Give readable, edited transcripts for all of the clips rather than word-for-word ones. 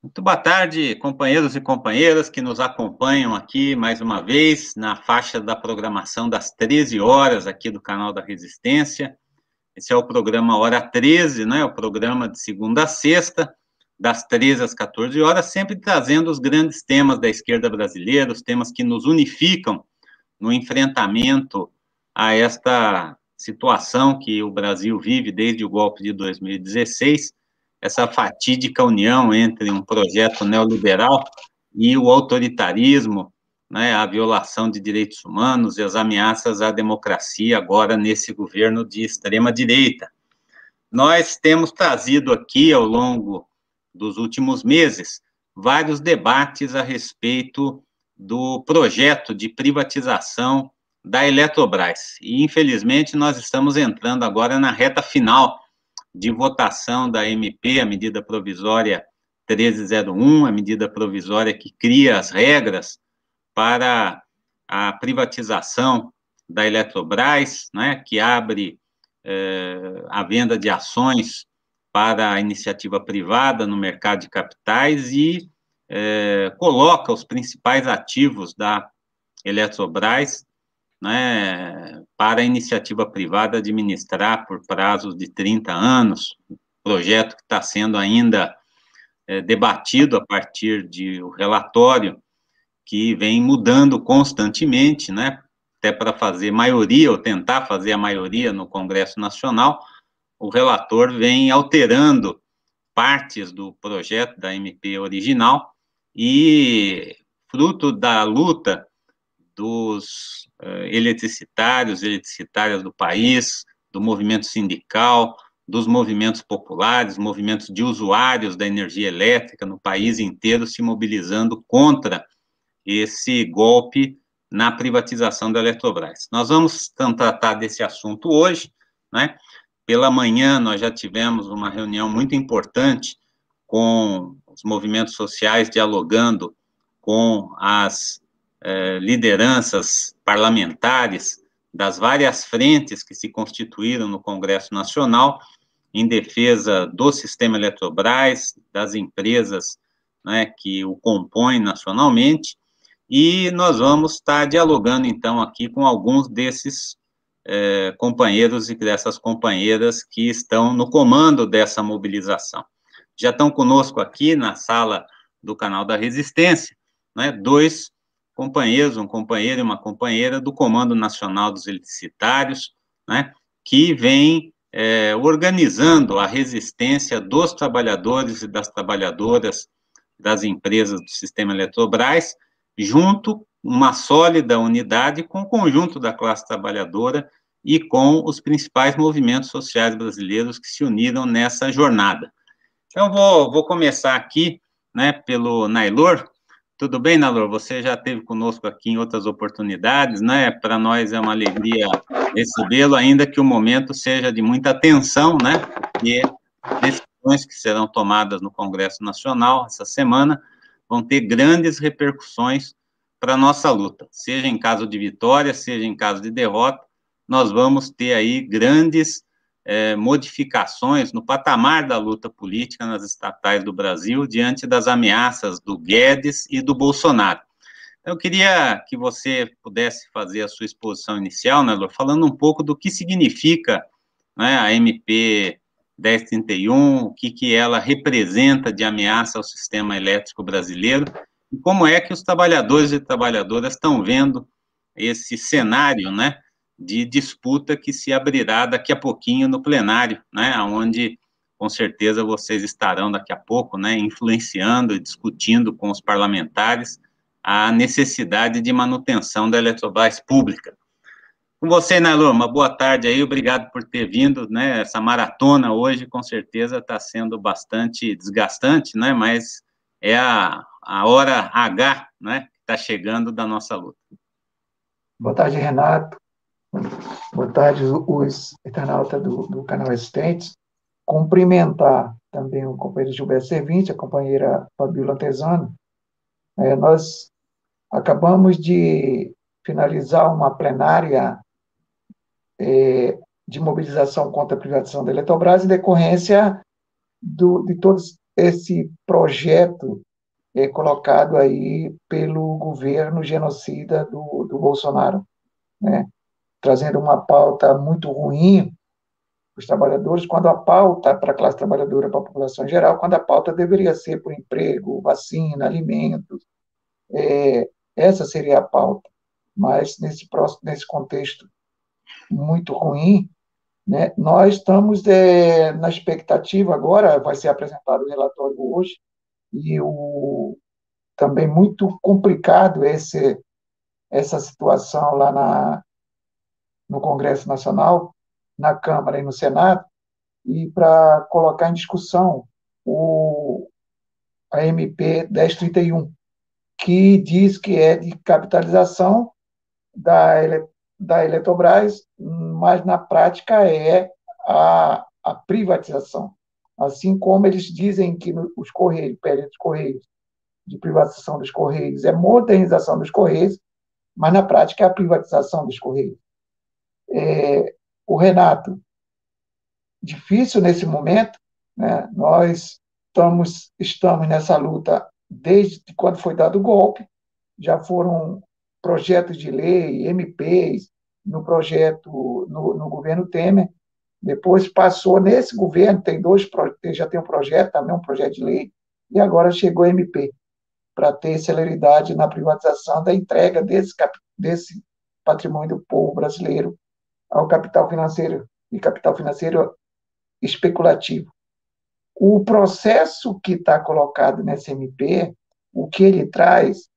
Muito boa tarde, companheiros e companheiras que nos acompanham aqui mais uma vez na faixa da programação das 13 horas aqui do canal da Resistência. Esse é o programa Hora 13, né? O programa de segunda a sexta, das 13 às 14 horas, sempre trazendo os grandes temas da esquerda brasileira, os temas que nos unificam no enfrentamento a esta situação que o Brasil vive desde o golpe de 2016, essa fatídica união entre um projeto neoliberal e o autoritarismo, né, a violação de direitos humanos e as ameaças à democracia agora nesse governo de extrema-direita. Nós temos trazido aqui, ao longo dos últimos meses, vários debates a respeito do projeto de privatização da Eletrobras. E, infelizmente, nós estamos entrando agora na reta final de votação da MP, a medida provisória 1301, a medida provisória que cria as regras para a privatização da Eletrobras, né, que abre a venda de ações para a iniciativa privada no mercado de capitais e coloca os principais ativos da Eletrobras, né, para a iniciativa privada administrar por prazos de 30 anos, projeto que está sendo ainda debatido a partir de um relatório que vem mudando constantemente, né, até para fazer maioria, ou tentar fazer a maioria no Congresso Nacional, o relator vem alterando partes do projeto da MP original e, fruto da luta dos eletricitárias do país, do movimento sindical, dos movimentos populares, movimentos de usuários da energia elétrica no país inteiro se mobilizando contra esse golpe na privatização da Eletrobras. Nós vamos tratar desse assunto hoje, né? Pela manhã, nós já tivemos uma reunião muito importante com os movimentos sociais, dialogando com as lideranças parlamentares das várias frentes que se constituíram no Congresso Nacional em defesa do sistema Eletrobras, das empresas, né, que o compõem nacionalmente, e nós vamos estar dialogando, então, aqui com alguns desses companheiros e dessas companheiras que estão no comando dessa mobilização. Já estão conosco aqui na sala do canal da Resistência, né, dois companheiros, um companheiro e uma companheira do Comando Nacional dos Eletricitários, né, que vem organizando a resistência dos trabalhadores e das trabalhadoras das empresas do sistema Eletrobras, junto uma sólida unidade com o conjunto da classe trabalhadora e com os principais movimentos sociais brasileiros que se uniram nessa jornada. Então, vou começar aqui, né, pelo Nailor. Tudo bem, Nailor? Você já esteve conosco aqui em outras oportunidades, né? Para nós é uma alegria recebê-lo, ainda que o momento seja de muita tensão, né? Porque decisões que serão tomadas no Congresso Nacional essa semana vão ter grandes repercussões para a nossa luta, seja em caso de vitória, seja em caso de derrota, nós vamos ter aí grandes modificações no patamar da luta política nas estatais do Brasil, diante das ameaças do Guedes e do Bolsonaro. Eu queria que você pudesse fazer a sua exposição inicial, né, Lô, falando um pouco do que significa, né, a MP 1031, o que ela representa de ameaça ao sistema elétrico brasileiro, e como é que os trabalhadores e trabalhadoras estão vendo esse cenário, né, de disputa que se abrirá daqui a pouquinho no plenário, né, onde, com certeza, vocês estarão daqui a pouco, né, influenciando e discutindo com os parlamentares a necessidade de manutenção da Eletrobras pública. Com você, Nailor, uma boa tarde aí, obrigado por ter vindo, né, essa maratona hoje, com certeza, está sendo bastante desgastante, né, mas é a hora H, né, que está chegando da nossa luta. Boa tarde, Renato. Boa tarde, os internautas do canal Resistentes. Cumprimentar também o companheiro Gilberto Servint, a companheira Fabíola Tesano. Nós acabamos de finalizar uma plenária de mobilização contra a privatização da Eletrobras em decorrência de todas esse projeto colocado aí pelo governo genocida do Bolsonaro, né? Trazendo uma pauta muito ruim para os trabalhadores, quando a pauta para a classe trabalhadora, para a população em geral, quando a pauta deveria ser por emprego, vacina, alimentos, essa seria a pauta. Mas nesse contexto muito ruim, né, nós estamos na expectativa agora, vai ser apresentado o relatório hoje, e também muito complicado essa situação lá no Congresso Nacional, na Câmara e no Senado, e para colocar em discussão a MP 1031, que diz que é de capitalização da Eletrobras, mas na prática é a privatização. Assim como eles dizem que os Correios, pedem os Correios, de privatização dos Correios, é modernização dos Correios, mas na prática é a privatização dos Correios. O Renato, difícil nesse momento, né? Nós estamos nessa luta desde quando foi dado o golpe, já foram projetos de lei, MPs, no projeto, no governo Temer, depois passou nesse governo, já tem um projeto, também um projeto de lei, e agora chegou a MP, para ter celeridade na privatização da entrega desse patrimônio do povo brasileiro ao capital financeiro, e capital financeiro especulativo. O processo que está colocado nessa MP, o que ele traz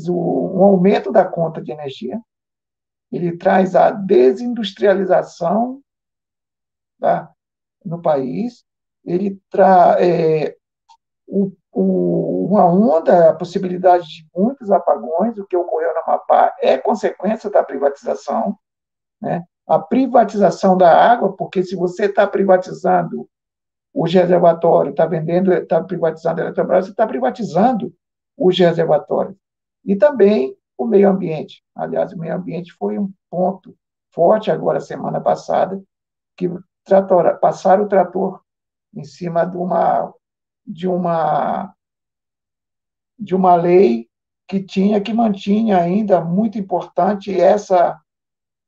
um aumento da conta de energia, ele traz a desindustrialização, tá, no país, ele traz uma onda, a possibilidade de muitos apagões, o que ocorreu no Amapá é consequência da privatização, né? A privatização da água, porque se você está privatizando os reservatórios, está privatizando a Eletrobras, você está privatizando os reservatórios. E também o meio ambiente. Aliás, o meio ambiente foi um ponto forte agora, semana passada, que passaram o trator em cima de uma lei que mantinha ainda muito importante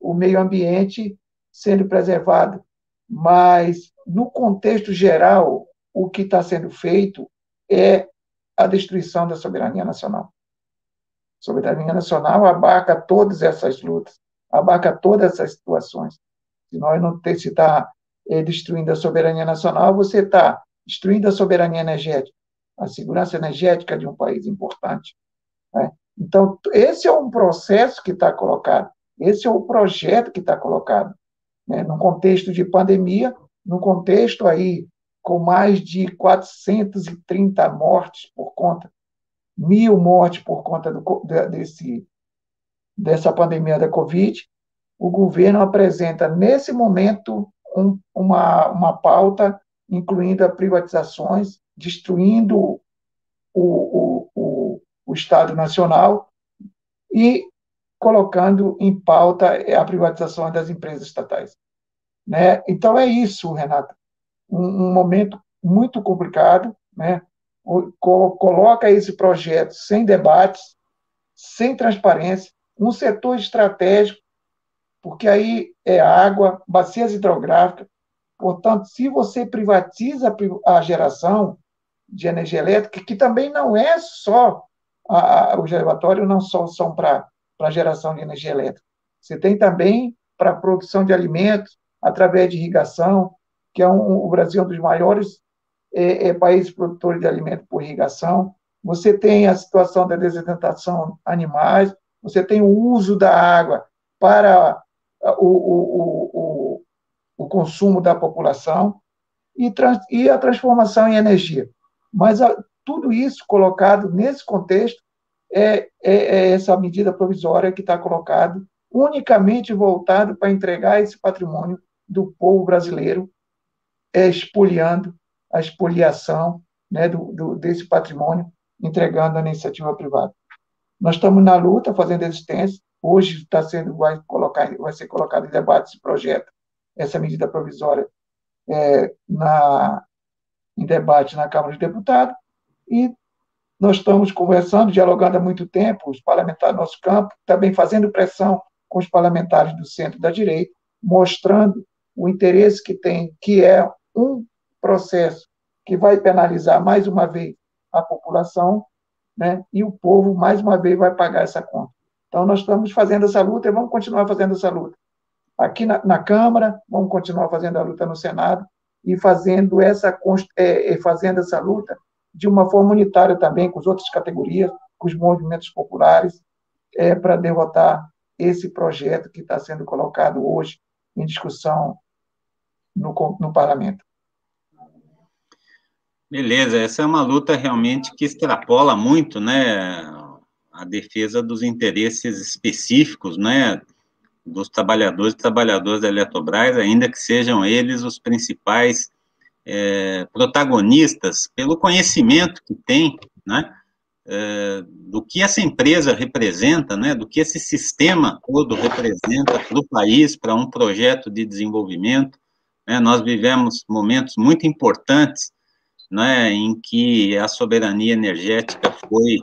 o meio ambiente sendo preservado. Mas, no contexto geral, o que está sendo feito é a destruição da soberania nacional. A soberania nacional abarca todas essas lutas, abarca todas essas situações. Se nós não está destruindo a soberania nacional, você está destruindo a soberania energética, a segurança energética de um país importante, né? Então, esse é um processo que está colocado, esse é o projeto que está colocado, né? Num contexto de pandemia, num contexto aí com mais de 430 mortes por conta, 1.000 mortes por conta dessa pandemia da Covid, o governo apresenta, nesse momento, uma pauta incluindo as privatizações, destruindo o Estado Nacional e colocando em pauta a privatização das empresas estatais, né? Então, é isso, Renato. Um momento muito complicado, né? Coloca esse projeto sem debates, sem transparência, um setor estratégico, porque aí é água, bacias hidrográficas. Portanto, se você privatiza a geração de energia elétrica, que também não é só os reservatórios não são para geração de energia elétrica. Você tem também para produção de alimentos através de irrigação, que o Brasil é um dos maiores países produtores de alimentos por irrigação. Você tem a situação da desidrentação animais, você tem o uso da água para o consumo da população e a transformação em energia. Mas tudo isso colocado nesse contexto é essa medida provisória que está colocado unicamente voltado para entregar esse patrimônio do povo brasileiro, expoliando a expoliação, né, desse patrimônio, entregando à iniciativa privada. Nós estamos na luta, fazendo resistência. Hoje vai ser colocado em debate esse projeto, essa medida provisória, em debate na Câmara dos Deputados, e nós estamos conversando, dialogando há muito tempo, os parlamentares do nosso campo, também fazendo pressão com os parlamentares do centro e da direita, mostrando o interesse que tem, que é um processo que vai penalizar mais uma vez a população, né? E o povo, mais uma vez, vai pagar essa conta. Então, nós estamos fazendo essa luta e vamos continuar fazendo essa luta. Aqui na Câmara, vamos continuar fazendo a luta no Senado e fazendo essa luta de uma forma unitária também, com as outras categorias, com os movimentos populares, para derrotar esse projeto que está sendo colocado hoje em discussão no parlamento. Beleza, essa é uma luta realmente que extrapola muito, né, a defesa dos interesses específicos, né, dos trabalhadores e trabalhadoras da Eletrobras, ainda que sejam eles os principais protagonistas, pelo conhecimento que tem, né, do que essa empresa representa, né, do que esse sistema todo representa para o país, para um projeto de desenvolvimento, né. Nós vivemos momentos muito importantes, né, em que a soberania energética foi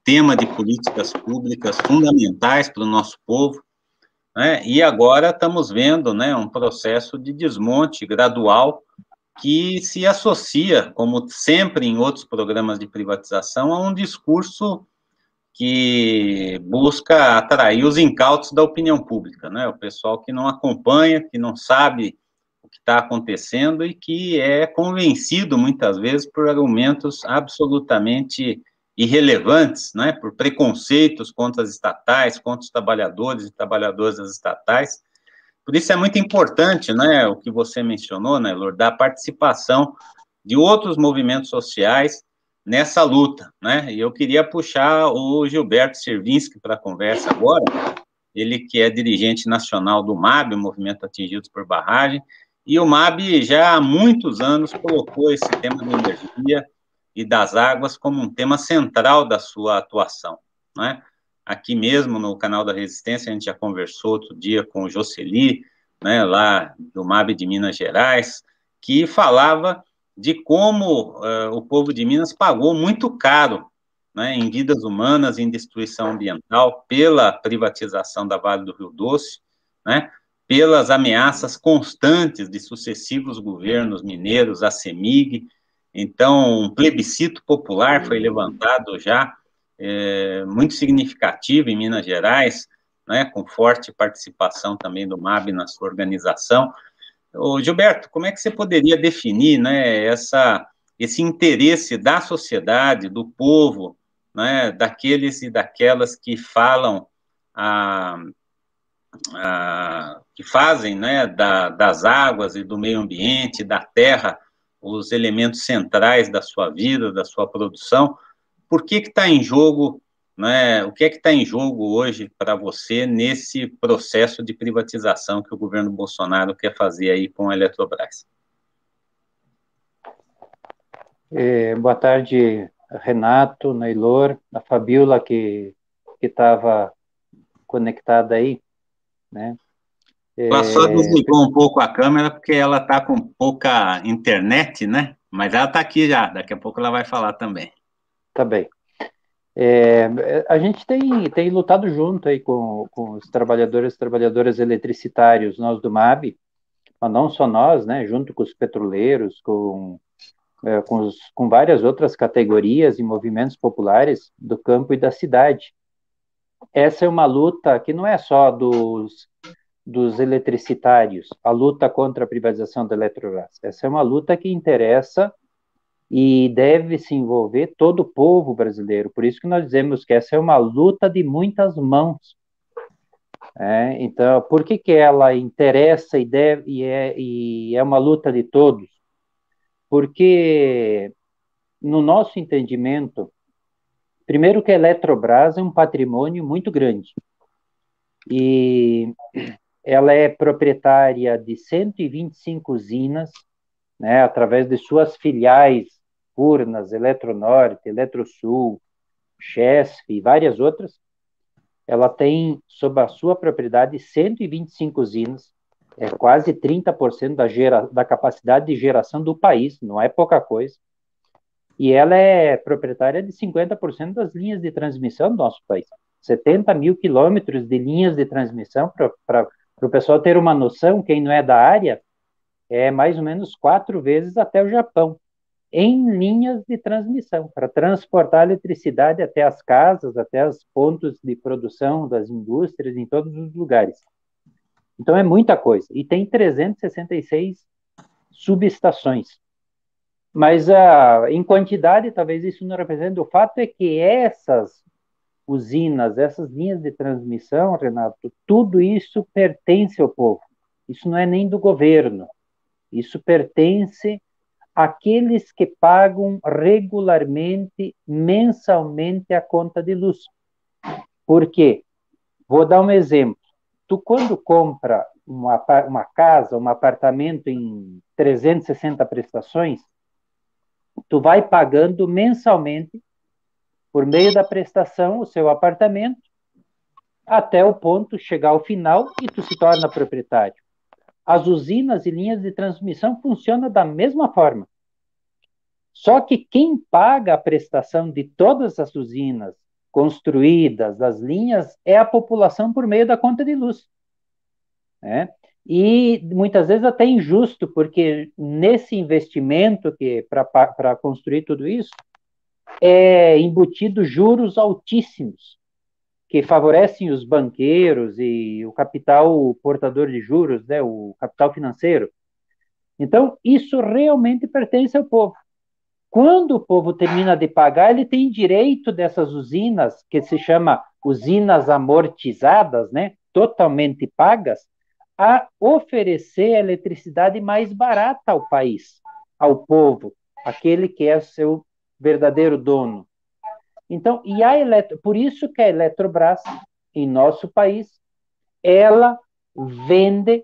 tema de políticas públicas fundamentais para o nosso povo, né, e agora estamos vendo, né, um processo de desmonte gradual que se associa, como sempre em outros programas de privatização, a um discurso que busca atrair os incautos da opinião pública, né, o pessoal que não acompanha, que não sabe o que está acontecendo e que é convencido, muitas vezes, por argumentos absolutamente irrelevantes, né, por preconceitos contra as estatais, contra os trabalhadores e trabalhadoras das estatais. Por isso é muito importante, né, o que você mencionou, né, Lourdes, da participação de outros movimentos sociais nessa luta, né, e eu queria puxar o Gilberto Servinski para a conversa agora, ele que é dirigente nacional do MAB, o Movimento Atingidos por Barragem, e o MAB já há muitos anos colocou esse tema da energia e das águas como um tema central da sua atuação, né. Aqui mesmo no canal da Resistência, a gente já conversou outro dia com o Jocely, né, lá do MAB de Minas Gerais, que falava de como o povo de Minas pagou muito caro, né, em vidas humanas, em destruição ambiental, pela privatização da Vale do Rio Doce, né, pelas ameaças constantes de sucessivos governos mineiros, a CEMIG. Então, um plebiscito popular foi levantado já, muito significativo em Minas Gerais, né, com forte participação também do MAB na sua organização. Ô, Gilberto, como é que você poderia definir, né, esse interesse da sociedade, do povo, né, daqueles e daquelas que falam, que fazem, né, das águas e do meio ambiente, da terra, os elementos centrais da sua vida, da sua produção? Por que está em jogo, né, o que é que está em jogo hoje para você nesse processo de privatização que o governo Bolsonaro quer fazer aí com a Eletrobras? Boa tarde, Renato, Neylor, a Fabiola que estava conectada aí, né? Ela só desligou um pouco a câmera porque ela está com pouca internet, né? Mas ela está aqui já, daqui a pouco ela vai falar também. Tá bem. A gente tem lutado junto aí com os trabalhadores e trabalhadoras eletricitários, nós do MAB, mas não só nós, né? Junto com os petroleiros, com várias outras categorias e movimentos populares do campo e da cidade. Essa é uma luta que não é só dos eletricitários, a luta contra a privatização da Eletrobras. Essa é uma luta que interessa e deve se envolver todo o povo brasileiro. Por isso que nós dizemos que essa é uma luta de muitas mãos. Então, por que ela interessa e é uma luta de todos? Porque, no nosso entendimento, primeiro que a Eletrobras é um patrimônio muito grande. E ela é proprietária de 125 usinas, né, através de suas filiais, Furnas, Eletronorte, Eletrosul, Chesf e várias outras. Ela tem, sob a sua propriedade, 125 usinas, É quase 30% da capacidade de geração do país, não é pouca coisa. E ela é proprietária de 50% das linhas de transmissão do nosso país. 70 mil quilômetros de linhas de transmissão, para o pessoal ter uma noção, quem não é da área, é mais ou menos 4 vezes até o Japão, em linhas de transmissão, para transportar a eletricidade até as casas, até os pontos de produção das indústrias, em todos os lugares. Então é muita coisa. E tem 366 subestações. Mas em quantidade, talvez isso não represente. O fato é que essas usinas, essas linhas de transmissão, Renato, tudo isso pertence ao povo. Isso não é nem do governo. Isso pertence àqueles que pagam regularmente, mensalmente, a conta de luz. Por quê? Vou dar um exemplo. Tu, quando compra uma casa, um apartamento em 360 prestações, tu vai pagando mensalmente, por meio da prestação, o seu apartamento, até o ponto chegar ao final e tu se torna proprietário. As usinas e linhas de transmissão funcionam da mesma forma. Só que quem paga a prestação de todas as usinas construídas, das linhas, é a população por meio da conta de luz. Né? E muitas vezes até injusto, porque nesse investimento que para construir tudo isso, é embutido juros altíssimos, que favorecem os banqueiros e o capital portador de juros, né, o capital financeiro. Então, isso realmente pertence ao povo. Quando o povo termina de pagar, ele tem direito dessas usinas, que se chama usinas amortizadas, né, totalmente pagas, a oferecer a eletricidade mais barata ao país, ao povo, aquele que é o seu verdadeiro dono. Então, por isso que a Eletrobras, em nosso país, ela vende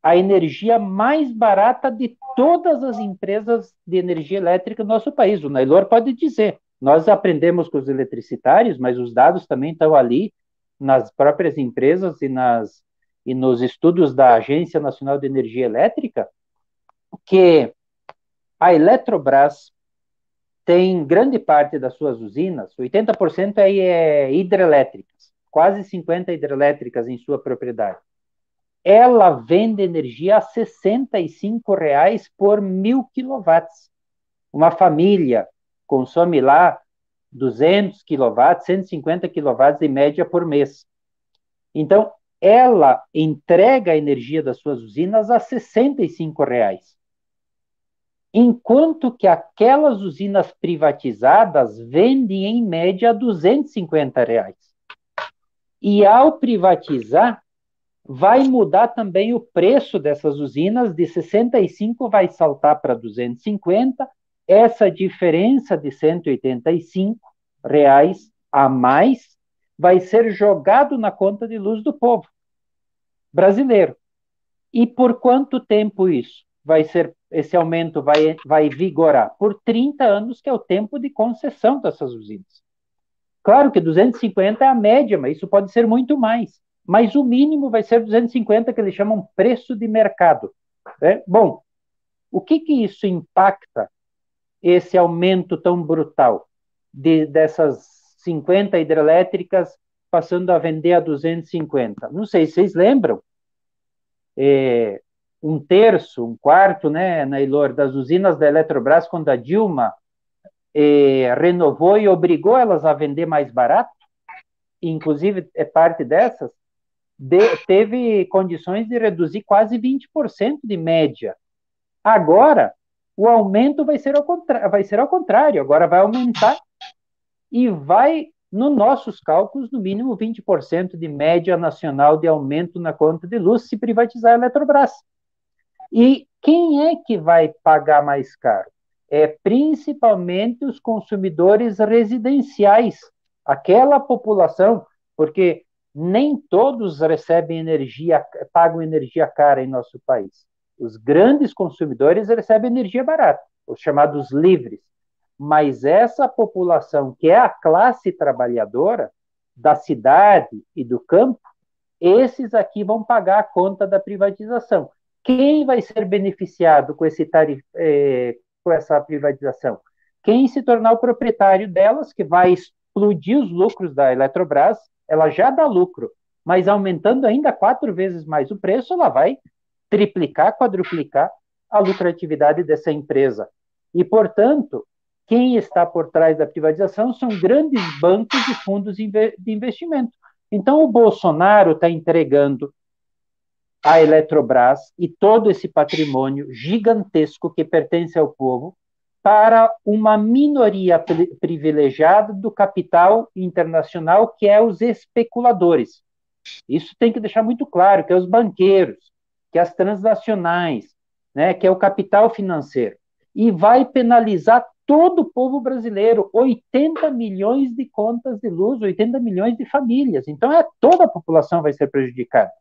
a energia mais barata de todas as empresas de energia elétrica do nosso país. O Nailor pode dizer. Nós aprendemos com os eletricitários, mas os dados também estão ali nas próprias empresas e nos estudos da Agência Nacional de Energia Elétrica, que a Eletrobras tem grande parte das suas usinas, 80% é hidrelétricas, quase 50 hidrelétricas em sua propriedade. Ela vende energia a R$ 65,00 por 1.000 quilowatts. Uma família consome lá 200 quilowatts, 150 quilowatts em média por mês. Então, ela entrega a energia das suas usinas a R$ 65,00. Enquanto que aquelas usinas privatizadas vendem em média a R$ 250,00. E ao privatizar, vai mudar também o preço dessas usinas, de 65 vai saltar para 250, essa diferença de 185 reais a mais vai ser jogado na conta de luz do povo brasileiro. E por quanto tempo isso vai ser, esse aumento vai vigorar? Por 30 anos, que é o tempo de concessão dessas usinas. Claro que 250 é a média, mas isso pode ser muito mais. Mas o mínimo vai ser 250, que eles chamam preço de mercado. Né? Bom, o que isso impacta, esse aumento tão brutal dessas 50 hidrelétricas passando a vender a 250? Não sei se vocês lembram, um terço, um quarto, né, Nailor, das usinas da Eletrobras, quando a Dilma renovou e obrigou elas a vender mais barato, inclusive parte dessas, teve condições de reduzir quase 20% de média. Agora, o aumento vai ser ao contrário, agora vai aumentar e vai, nos nossos cálculos, no mínimo 20% de média nacional de aumento na conta de luz se privatizar a Eletrobras. E quem é que vai pagar mais caro? Principalmente os consumidores residenciais, aquela população, porque nem todos recebem pagam energia cara em nosso país. Os grandes consumidores recebem energia barata, os chamados livres. Mas essa população, que é a classe trabalhadora da cidade e do campo, esses aqui vão pagar a conta da privatização. Quem vai ser beneficiado com com essa privatização? Quem se tornar o proprietário delas, que vai explodir os lucros da Eletrobras, ela já dá lucro, mas aumentando ainda 4 vezes mais o preço, ela vai triplicar, quadruplicar a lucratividade dessa empresa. E, portanto, quem está por trás da privatização são grandes bancos e fundos de investimento. Então, o Bolsonaro está entregando a Eletrobras e todo esse patrimônio gigantesco que pertence ao povo para uma minoria privilegiada do capital internacional, que é os especuladores. Isso tem que deixar muito claro, que é os banqueiros, que é as transnacionais, né, que é o capital financeiro. E vai penalizar todo o povo brasileiro, 80 milhões de contas de luz, 80 milhões de famílias. Então, toda a população vai ser prejudicada,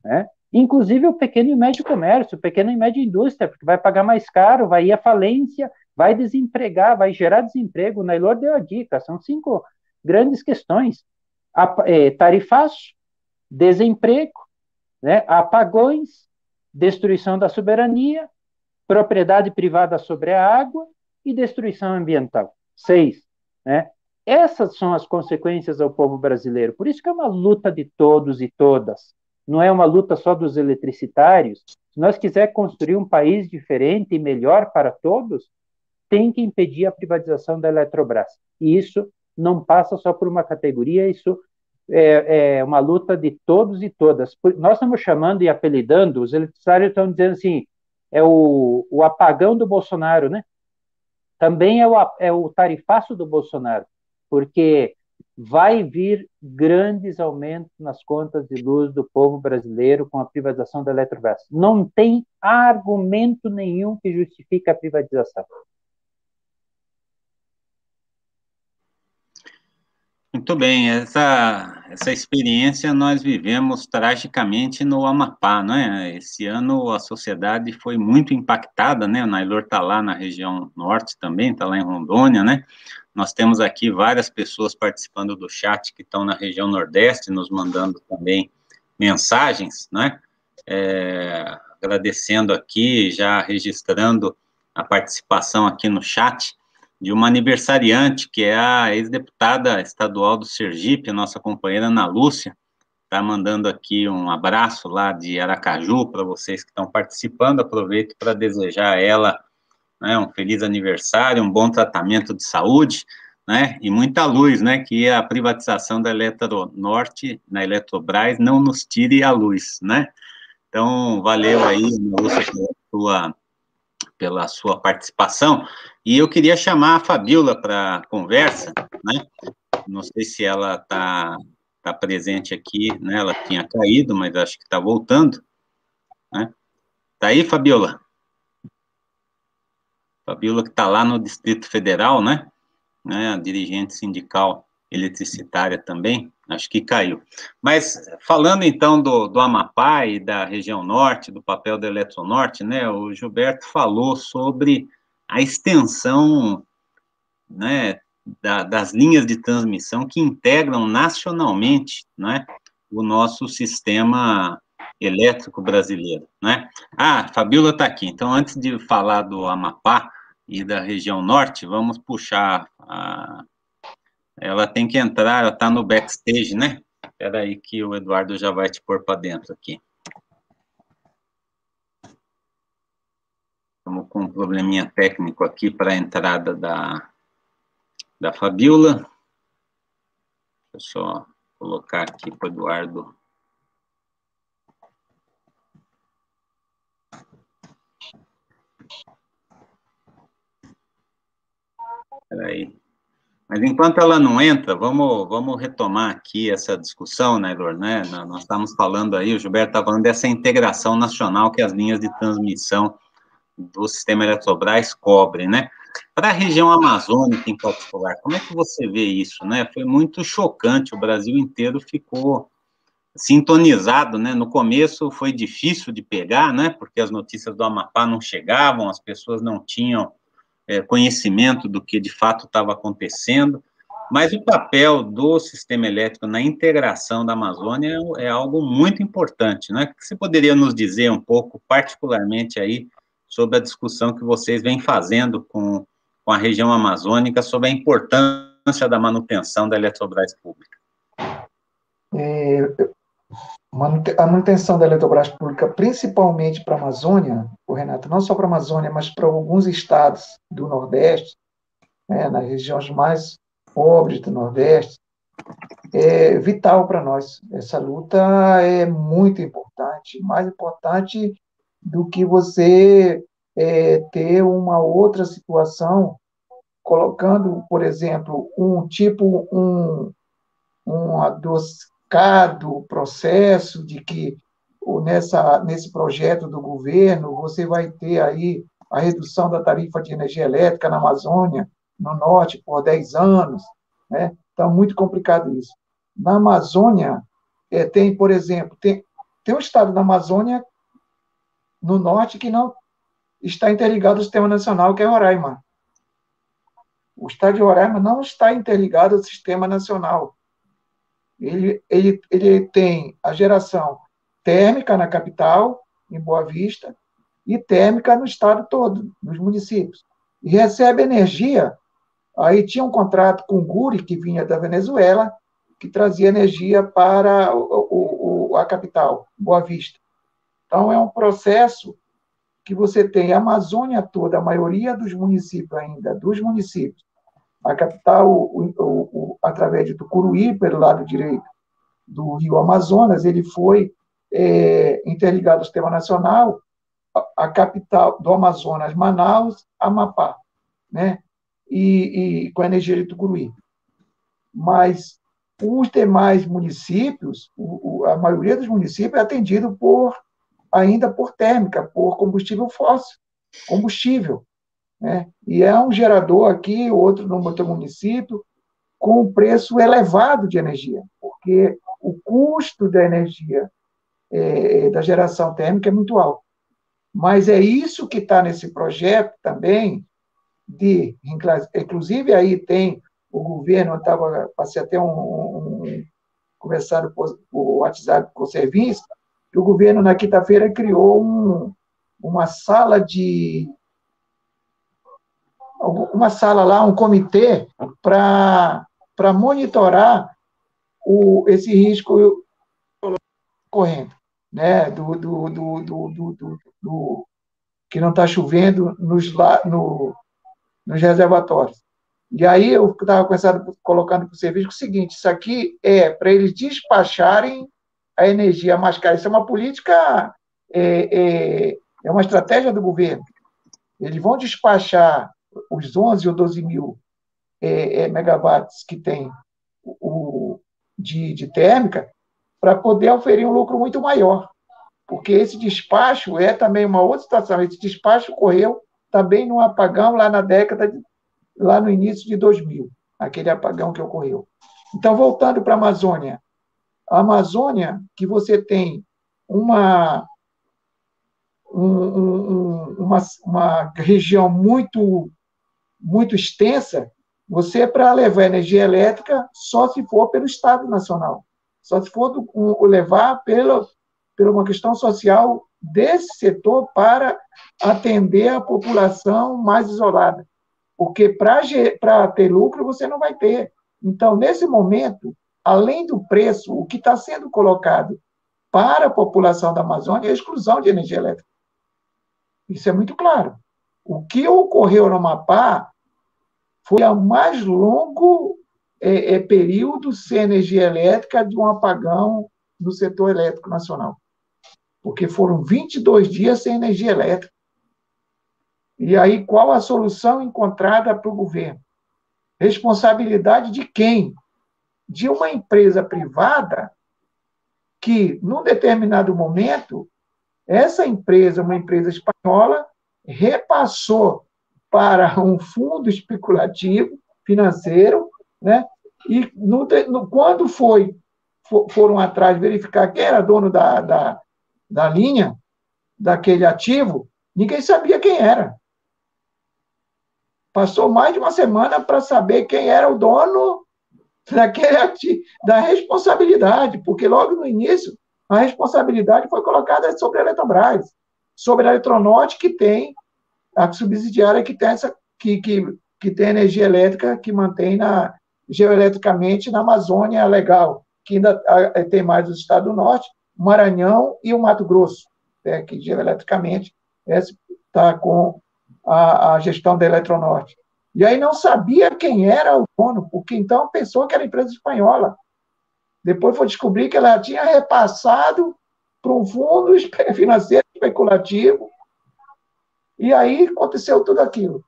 né? Inclusive o pequeno e médio comércio, o pequeno e média indústria, porque vai pagar mais caro, vai ir à falência, vai desempregar, vai gerar desemprego. O Nailor deu a dica, são 5 grandes questões. Tarifaço, desemprego, né? Apagões, destruição da soberania, propriedade privada sobre a água e destruição ambiental. 6, né? Essas são as consequências ao povo brasileiro. Por isso que é uma luta de todos e todas. Não é uma luta só dos eletricitários. Se nós quisermos construir um país diferente e melhor para todos, tem que impedir a privatização da Eletrobras. E isso não passa só por uma categoria, isso é uma luta de todos e todas. Nós estamos chamando e apelidando, os eletricitários estão dizendo assim, é o apagão do Bolsonaro, né? Também é o tarifaço do Bolsonaro, porque vai vir grandes aumentos nas contas de luz do povo brasileiro com a privatização da Eletrobras. Não tem argumento nenhum que justifique a privatização. Muito bem, essa experiência nós vivemos tragicamente no Amapá, não é? Esse ano a sociedade foi muito impactada, né? O Nailor está lá na região norte também, está lá em Rondônia, né? Nós temos aqui várias pessoas participando do chat que estão na região nordeste, nos mandando também mensagens, né? Agradecendo aqui, já registrando a participação aqui no chat de uma aniversariante, que é a ex-deputada estadual do Sergipe, a nossa companheira Ana Lúcia, está mandando aqui um abraço lá de Aracaju para vocês que estão participando. Aproveito para desejar a ela, né, um feliz aniversário, um bom tratamento de saúde, né, e muita luz, né, que a privatização da Eletronorte, na Eletrobras, não nos tire a luz, né. Então, valeu aí, Ana Lúcia, pela sua participação, e eu queria chamar a Fabíola para conversa, né, não sei se ela está presente aqui, né, ela tinha caído, mas acho que está voltando, né, tá aí, Fabíola? Fabíola que está lá no Distrito Federal, né, a dirigente sindical eletricitária também, acho que caiu. Mas, falando então do Amapá e da região norte, do papel da Eletronorte, né, o Gilberto falou sobre a extensão, né, das linhas de transmissão que integram nacionalmente, né, o nosso sistema elétrico brasileiro, né. Ah, Fabíola está aqui, então antes de falar do Amapá e da região norte, vamos puxar ela tem que entrar, ela está no backstage, né? Espera aí que o Eduardo já vai te pôr para dentro aqui. Estamos com um probleminha técnico aqui para a entrada da Fabíola. Deixa eu só colocar aqui para o Eduardo. Espera aí. Mas enquanto ela não entra, vamos retomar aqui essa discussão, né, Edor, né? Nós estamos falando aí, o Gilberto está falando dessa integração nacional que as linhas de transmissão do sistema Eletrobras cobrem, né? Para a região amazônica em particular, como é que você vê isso, né? Foi muito chocante, o Brasil inteiro ficou sintonizado, né? No começo foi difícil de pegar, né? Porque as notícias do Amapá não chegavam, as pessoas não tinham conhecimento do que de fato estava acontecendo, Mas o papel do sistema elétrico na integração da Amazônia é algo muito importante, né? O que você poderia nos dizer um pouco, particularmente aí, sobre a discussão que vocês vêm fazendo com a região amazônica sobre a importância da manutenção da Eletrobras pública? A manutenção da Eletrobras pública, principalmente para a Amazônia, Renato, não só para a Amazônia, mas para alguns estados do Nordeste, né, nas regiões mais pobres do Nordeste, é vital para nós. Essa luta é muito importante, mais importante do que você ter uma outra situação, colocando, por exemplo, um adoscado processo de que nesse projeto do governo você vai ter aí a redução da tarifa de energia elétrica na Amazônia, no Norte, por 10 anos, né? Então, muito complicado isso. Na Amazônia, tem, por exemplo, tem um estado da Amazônia, no Norte, que não está interligado ao Sistema Nacional, que é Roraima. O estado de Roraima não está interligado ao Sistema Nacional. Ele tem a geração térmica na capital, em Boa Vista, e térmica no estado todo, nos municípios. E recebe energia. Aí tinha um contrato com o Guri, que vinha da Venezuela, que trazia energia para a capital, Boa Vista. Então, é um processo que você tem a Amazônia toda, a maioria dos municípios ainda, a capital, através de Tucuruí, pelo lado direito do rio Amazonas, ele foi interligado ao Sistema Nacional, a capital do Amazonas, Manaus, Amapá, né? E com a energia de Tucuruí. Mas os demais municípios, a maioria dos municípios é atendido ainda por térmica, por combustível fóssil, combustível, né? E é um gerador aqui, outro no outro município, com um preço elevado de energia, porque o custo da energia da geração térmica é muito alto. Mas é isso que está nesse projeto também, inclusive aí tem o governo, passei até conversado por WhatsApp com o serviço, que o governo na quinta-feira criou uma sala lá, um comitê para monitorar esse risco correndo, né? Que não está chovendo nos reservatórios. E aí eu estava colocando para o serviço o seguinte: isso aqui é para eles despacharem a energia mais cara. Isso é uma política, é uma estratégia do governo. Eles vão despachar os 11 ou 12 mil megawatts que tem de térmica para poder oferir um lucro muito maior. Porque esse despacho é também uma outra situação. Esse despacho ocorreu também num apagão lá no início de 2000, aquele apagão que ocorreu. Então, voltando para a Amazônia, que você tem uma região muito, muito extensa, você, para levar energia elétrica, só se for pelo Estado Nacional, só se for levar pela uma questão social desse setor para atender a população mais isolada. Porque para ter lucro você não vai ter. Então, nesse momento, além do preço, o que está sendo colocado para a população da Amazônia é a exclusão de energia elétrica. Isso é muito claro. O que ocorreu no Amapá foi o mais longo período sem energia elétrica de um apagão no setor elétrico nacional. Porque foram 22 dias sem energia elétrica. E aí, qual a solução encontrada para o governo? Responsabilidade de quem? De uma empresa privada que, num determinado momento, essa empresa, uma empresa espanhola, repassou para um fundo especulativo financeiro, né? E quando foram atrás verificar quem era dono da linha, daquele ativo, ninguém sabia quem era. Passou mais de uma semana para saber quem era o dono da responsabilidade, porque logo no início a responsabilidade foi colocada sobre a Eletrobras, sobre a Eletronorte, que tem a subsidiária que tem que tem energia elétrica que mantém geoeletricamente na Amazônia legal, que ainda tem mais o Estado do Norte, o Maranhão e o Mato Grosso, que geoeletricamente está com a gestão da Eletronorte. E aí não sabia quem era o dono, porque então pensou que era empresa espanhola. Depois foi descobrir que ela tinha repassado para um fundo financeiro especulativo, e aí aconteceu tudo aquilo.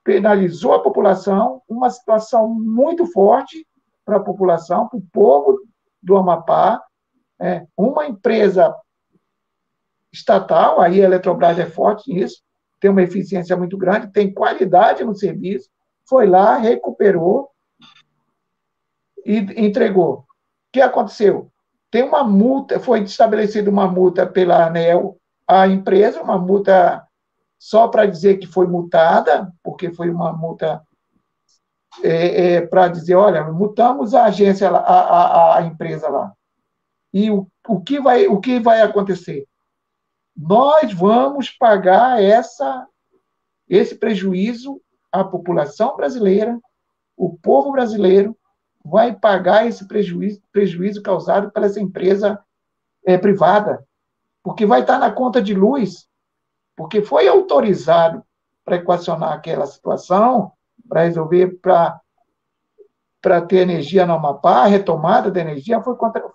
Penalizou a população, uma situação muito forte para a população, para o povo do Amapá, uma empresa estatal, aí a Eletrobras é forte nisso, tem uma eficiência muito grande, tem qualidade no serviço, foi lá, recuperou e entregou. O que aconteceu? Tem uma multa, foi estabelecida uma multa pela ANEEL à empresa, uma multa só para dizer que foi multada, porque foi uma multa para dizer, olha, multamos a agência, a empresa lá. E o que vai acontecer? Nós vamos pagar esse prejuízo, a população brasileira, o povo brasileiro vai pagar esse prejuízo causado pela essa empresa privada, porque vai estar na conta de luz, porque foi autorizado para equacionar aquela situação, para resolver, para ter energia no Amapá, a retomada da energia,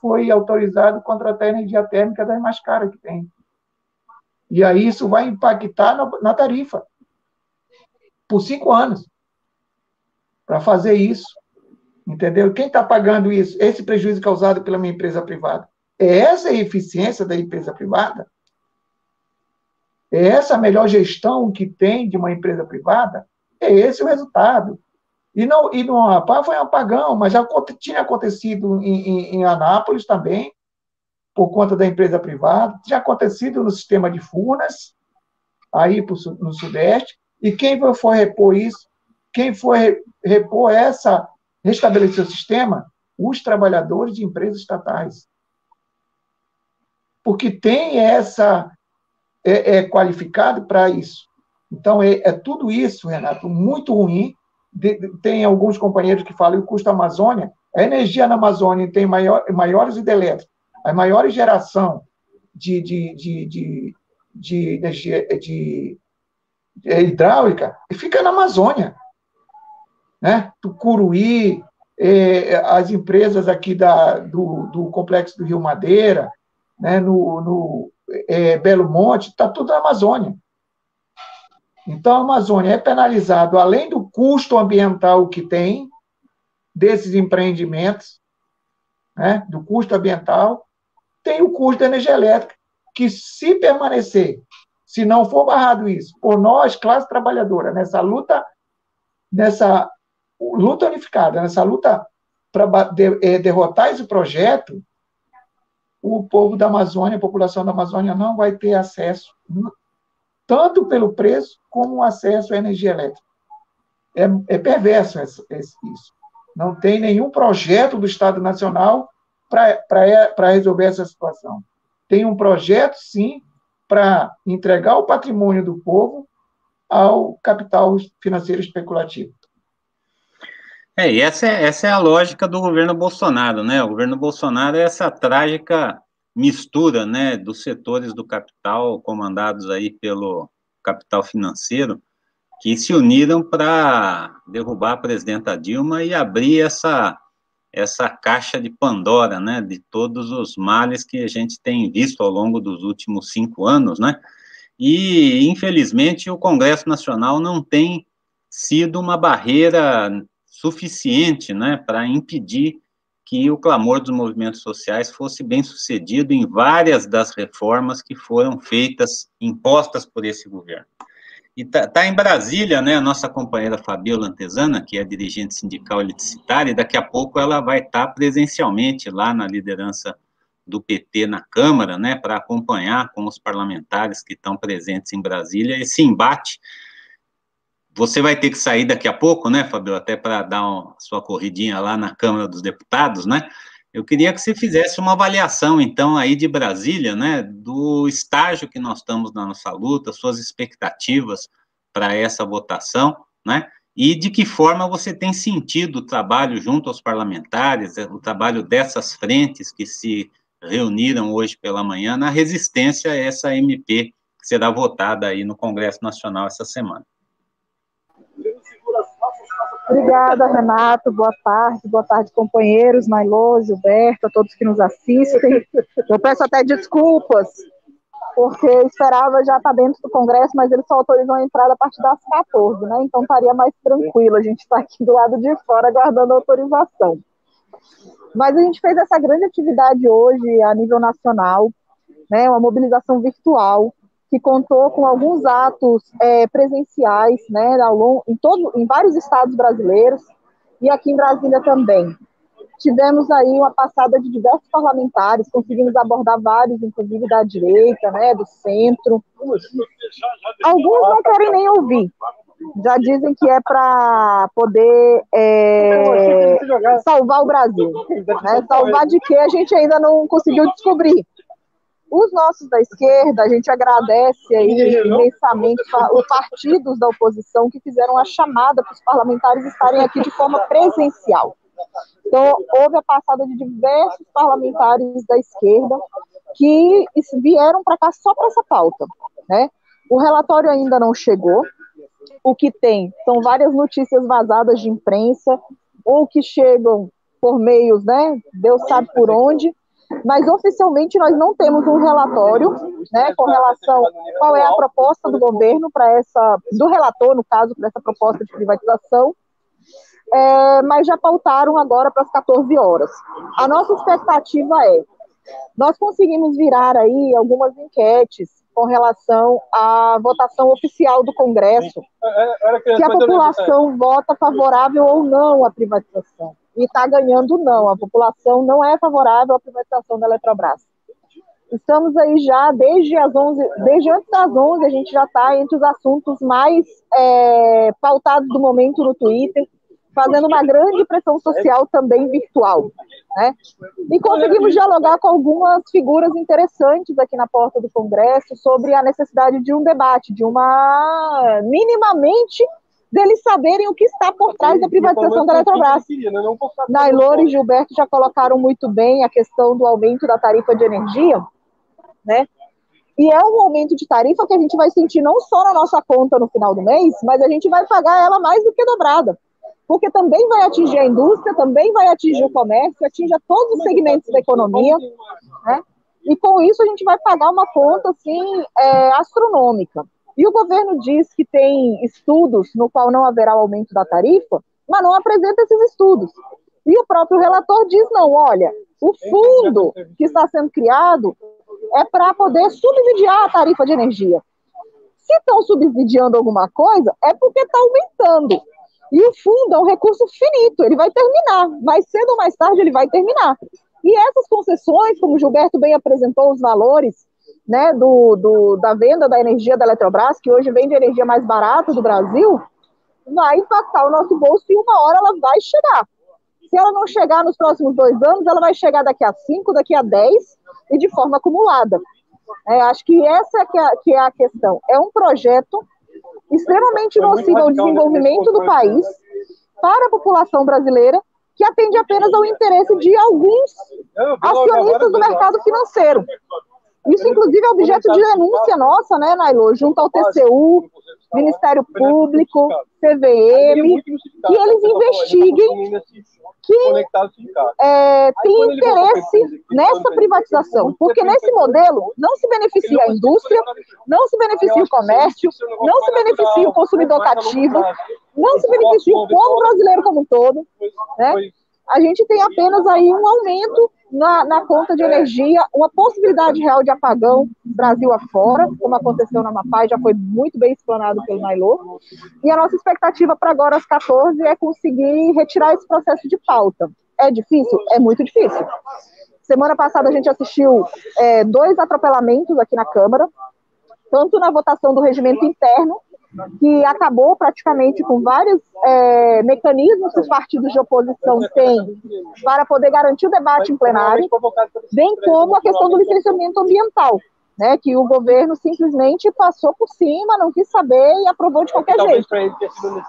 foi autorizado contratar a energia térmica das mais caras que tem. E aí isso vai impactar na tarifa, por 5 anos, para fazer isso. Entendeu? Quem está pagando isso? Esse prejuízo causado pela minha empresa privada. É essa a eficiência da empresa privada? É essa a melhor gestão que tem de uma empresa privada? É esse o resultado. E no Amapá foi um apagão, mas já tinha acontecido em Anápolis também, por conta da empresa privada, tinha acontecido no sistema de Furnas, aí no Sudeste, e quem foi repor isso? Quem foi repor restabelecer o sistema? Os trabalhadores de empresas estatais. Porque tem qualificado para isso. Então, é tudo isso, Renato, muito ruim. Tem alguns companheiros que falam que o custo da Amazônia, a energia na Amazônia tem maiores hidrelétricas, a maior geração de energia hidráulica fica na Amazônia. Né? Tucuruí, as empresas aqui do Complexo do Rio Madeira, né? no Belo Monte, está tudo na Amazônia. Então, a Amazônia é penalizado, além do custo ambiental que tem, desses empreendimentos, né? Do custo ambiental, tem o custo da energia elétrica, que se permanecer, se não for barrado isso, por nós, classe trabalhadora, nessa luta unificada, nessa luta para derrotar esse projeto, o povo da Amazônia, a população da Amazônia não vai ter acesso, tanto pelo preço, como acesso à energia elétrica. É perverso isso. Não tem nenhum projeto do Estado Nacional para resolver essa situação. Tem um projeto, sim, para entregar o patrimônio do povo ao capital financeiro especulativo. E essa é a lógica do governo Bolsonaro, né? O governo Bolsonaro é essa trágica mistura, né, dos setores do capital comandados aí pelo capital financeiro, que se uniram para derrubar a presidenta Dilma e abrir essa caixa de Pandora, né, de todos os males que a gente tem visto ao longo dos últimos 5 anos, né? E, infelizmente, o Congresso Nacional não tem sido uma barreira suficiente, né, para impedir que o clamor dos movimentos sociais fosse bem sucedido em várias das reformas que foram feitas, impostas por esse governo. E tá em Brasília, né, a nossa companheira Fabiola Antesana, que é dirigente sindical eletricitária, e daqui a pouco ela vai estar presencialmente lá na liderança do PT na Câmara, né, para acompanhar com os parlamentares que estão presentes em Brasília esse embate Você vai ter que sair daqui a pouco, né, Fabio, até para dar a sua corridinha lá na Câmara dos Deputados, né? Eu queria que você fizesse uma avaliação, então, aí de Brasília, né, do estágio que nós estamos na nossa luta, suas expectativas para essa votação, né, e de que forma você tem sentido o trabalho junto aos parlamentares, o trabalho dessas frentes que se reuniram hoje pela manhã na resistência a essa MP que será votada aí no Congresso Nacional essa semana. Obrigada, Renato. Boa tarde, companheiros, Nailô, Gilberto, a todos que nos assistem. Eu peço até desculpas, porque esperava já estar dentro do Congresso, mas ele só autorizou a entrada a partir das 14, né? Então estaria mais tranquilo. A gente está aqui do lado de fora aguardando a autorização. Mas a gente fez essa grande atividade hoje a nível nacional, né? Uma mobilização virtual, que contou com alguns atos presenciais, né, em vários estados brasileiros, e aqui em Brasília também. Tivemos aí uma passada de diversos parlamentares, conseguimos abordar vários, inclusive da direita, né, do centro. Alguns não querem nem ouvir, já dizem que é para poder salvar o Brasil. Né? Salvar de quê? A gente ainda não conseguiu descobrir. Os nossos da esquerda, a gente agradece aí imensamente os partidos da oposição que fizeram a chamada para os parlamentares estarem aqui de forma presencial. Então, houve a passada de diversos parlamentares da esquerda que vieram para cá só para essa pauta, né? O relatório ainda não chegou. O que tem são várias notícias vazadas de imprensa ou que chegam por meios, né? Deus sabe por onde. Mas oficialmente nós não temos um relatório, né, com relação a qual é a proposta do governo do relator, no caso, para essa proposta de privatização, mas já pautaram agora para as 14 horas. A nossa expectativa nós conseguimos virar aí algumas enquetes com relação à votação oficial do Congresso, que a população vota favorável ou não à privatização. E está ganhando não, a população não é favorável à privatização da Eletrobras. Estamos aí já desde antes das 11, a gente já está entre os assuntos mais pautados do momento no Twitter, fazendo uma grande pressão social também virtual, né? E conseguimos dialogar com algumas figuras interessantes aqui na porta do Congresso sobre a necessidade de um debate, minimamente, deles saberem o que está por trás da privatização da Eletrobras. Nailô e Gilberto já colocaram muito bem a questão do aumento da tarifa de energia, né? E é um aumento de tarifa que a gente vai sentir não só na nossa conta no final do mês, mas a gente vai pagar ela mais do que dobrada, porque também vai atingir a indústria, também vai atingir o comércio, atinge a todos os segmentos da economia, né? E com isso a gente vai pagar uma conta, assim, astronômica. E o governo diz que tem estudos no qual não haverá aumento da tarifa, mas não apresenta esses estudos. E o próprio relator diz, não, olha, o fundo que está sendo criado é para poder subsidiar a tarifa de energia. Se estão subsidiando alguma coisa, é porque está aumentando. E o fundo é um recurso finito, ele vai terminar. Mais cedo ou mais tarde ele vai terminar. E essas concessões, como o Gilberto bem apresentou os valores, né, da venda da energia da Eletrobras, que hoje vende a energia mais barata do Brasil, vai impactar o nosso bolso e uma hora ela vai chegar. Se ela não chegar nos próximos 2 anos, ela vai chegar daqui a 5, daqui a 10 e de forma acumulada. Acho que essa que é a questão. É um projeto extremamente nocivo ao desenvolvimento do país, para a população brasileira, que atende apenas ao interesse de alguns acionistas do mercado financeiro. Isso, inclusive, é objeto de denúncia nossa, né, Nailô, junto ao TCU, Ministério Público, CVM, que eles investiguem quem tem interesse nessa privatização, porque nesse modelo não se beneficia a indústria, não se beneficia o comércio, não se beneficia o consumidor cativo, não se beneficia o povo brasileiro como um todo, né? A gente tem apenas aí um aumento na conta de energia, uma possibilidade real de apagão Brasil afora, como aconteceu na Amapá, já foi muito bem explanado pelo Nailô. E a nossa expectativa para agora, às 14, é conseguir retirar esse processo de pauta. É difícil? É muito difícil. Semana passada a gente assistiu 2 atropelamentos aqui na Câmara, tanto na votação do regimento interno, que acabou praticamente com vários mecanismos que os partidos de oposição têm para poder garantir o debate em plenário, bem como a questão do licenciamento ambiental, né, que o governo simplesmente passou por cima, não quis saber e aprovou de qualquer jeito.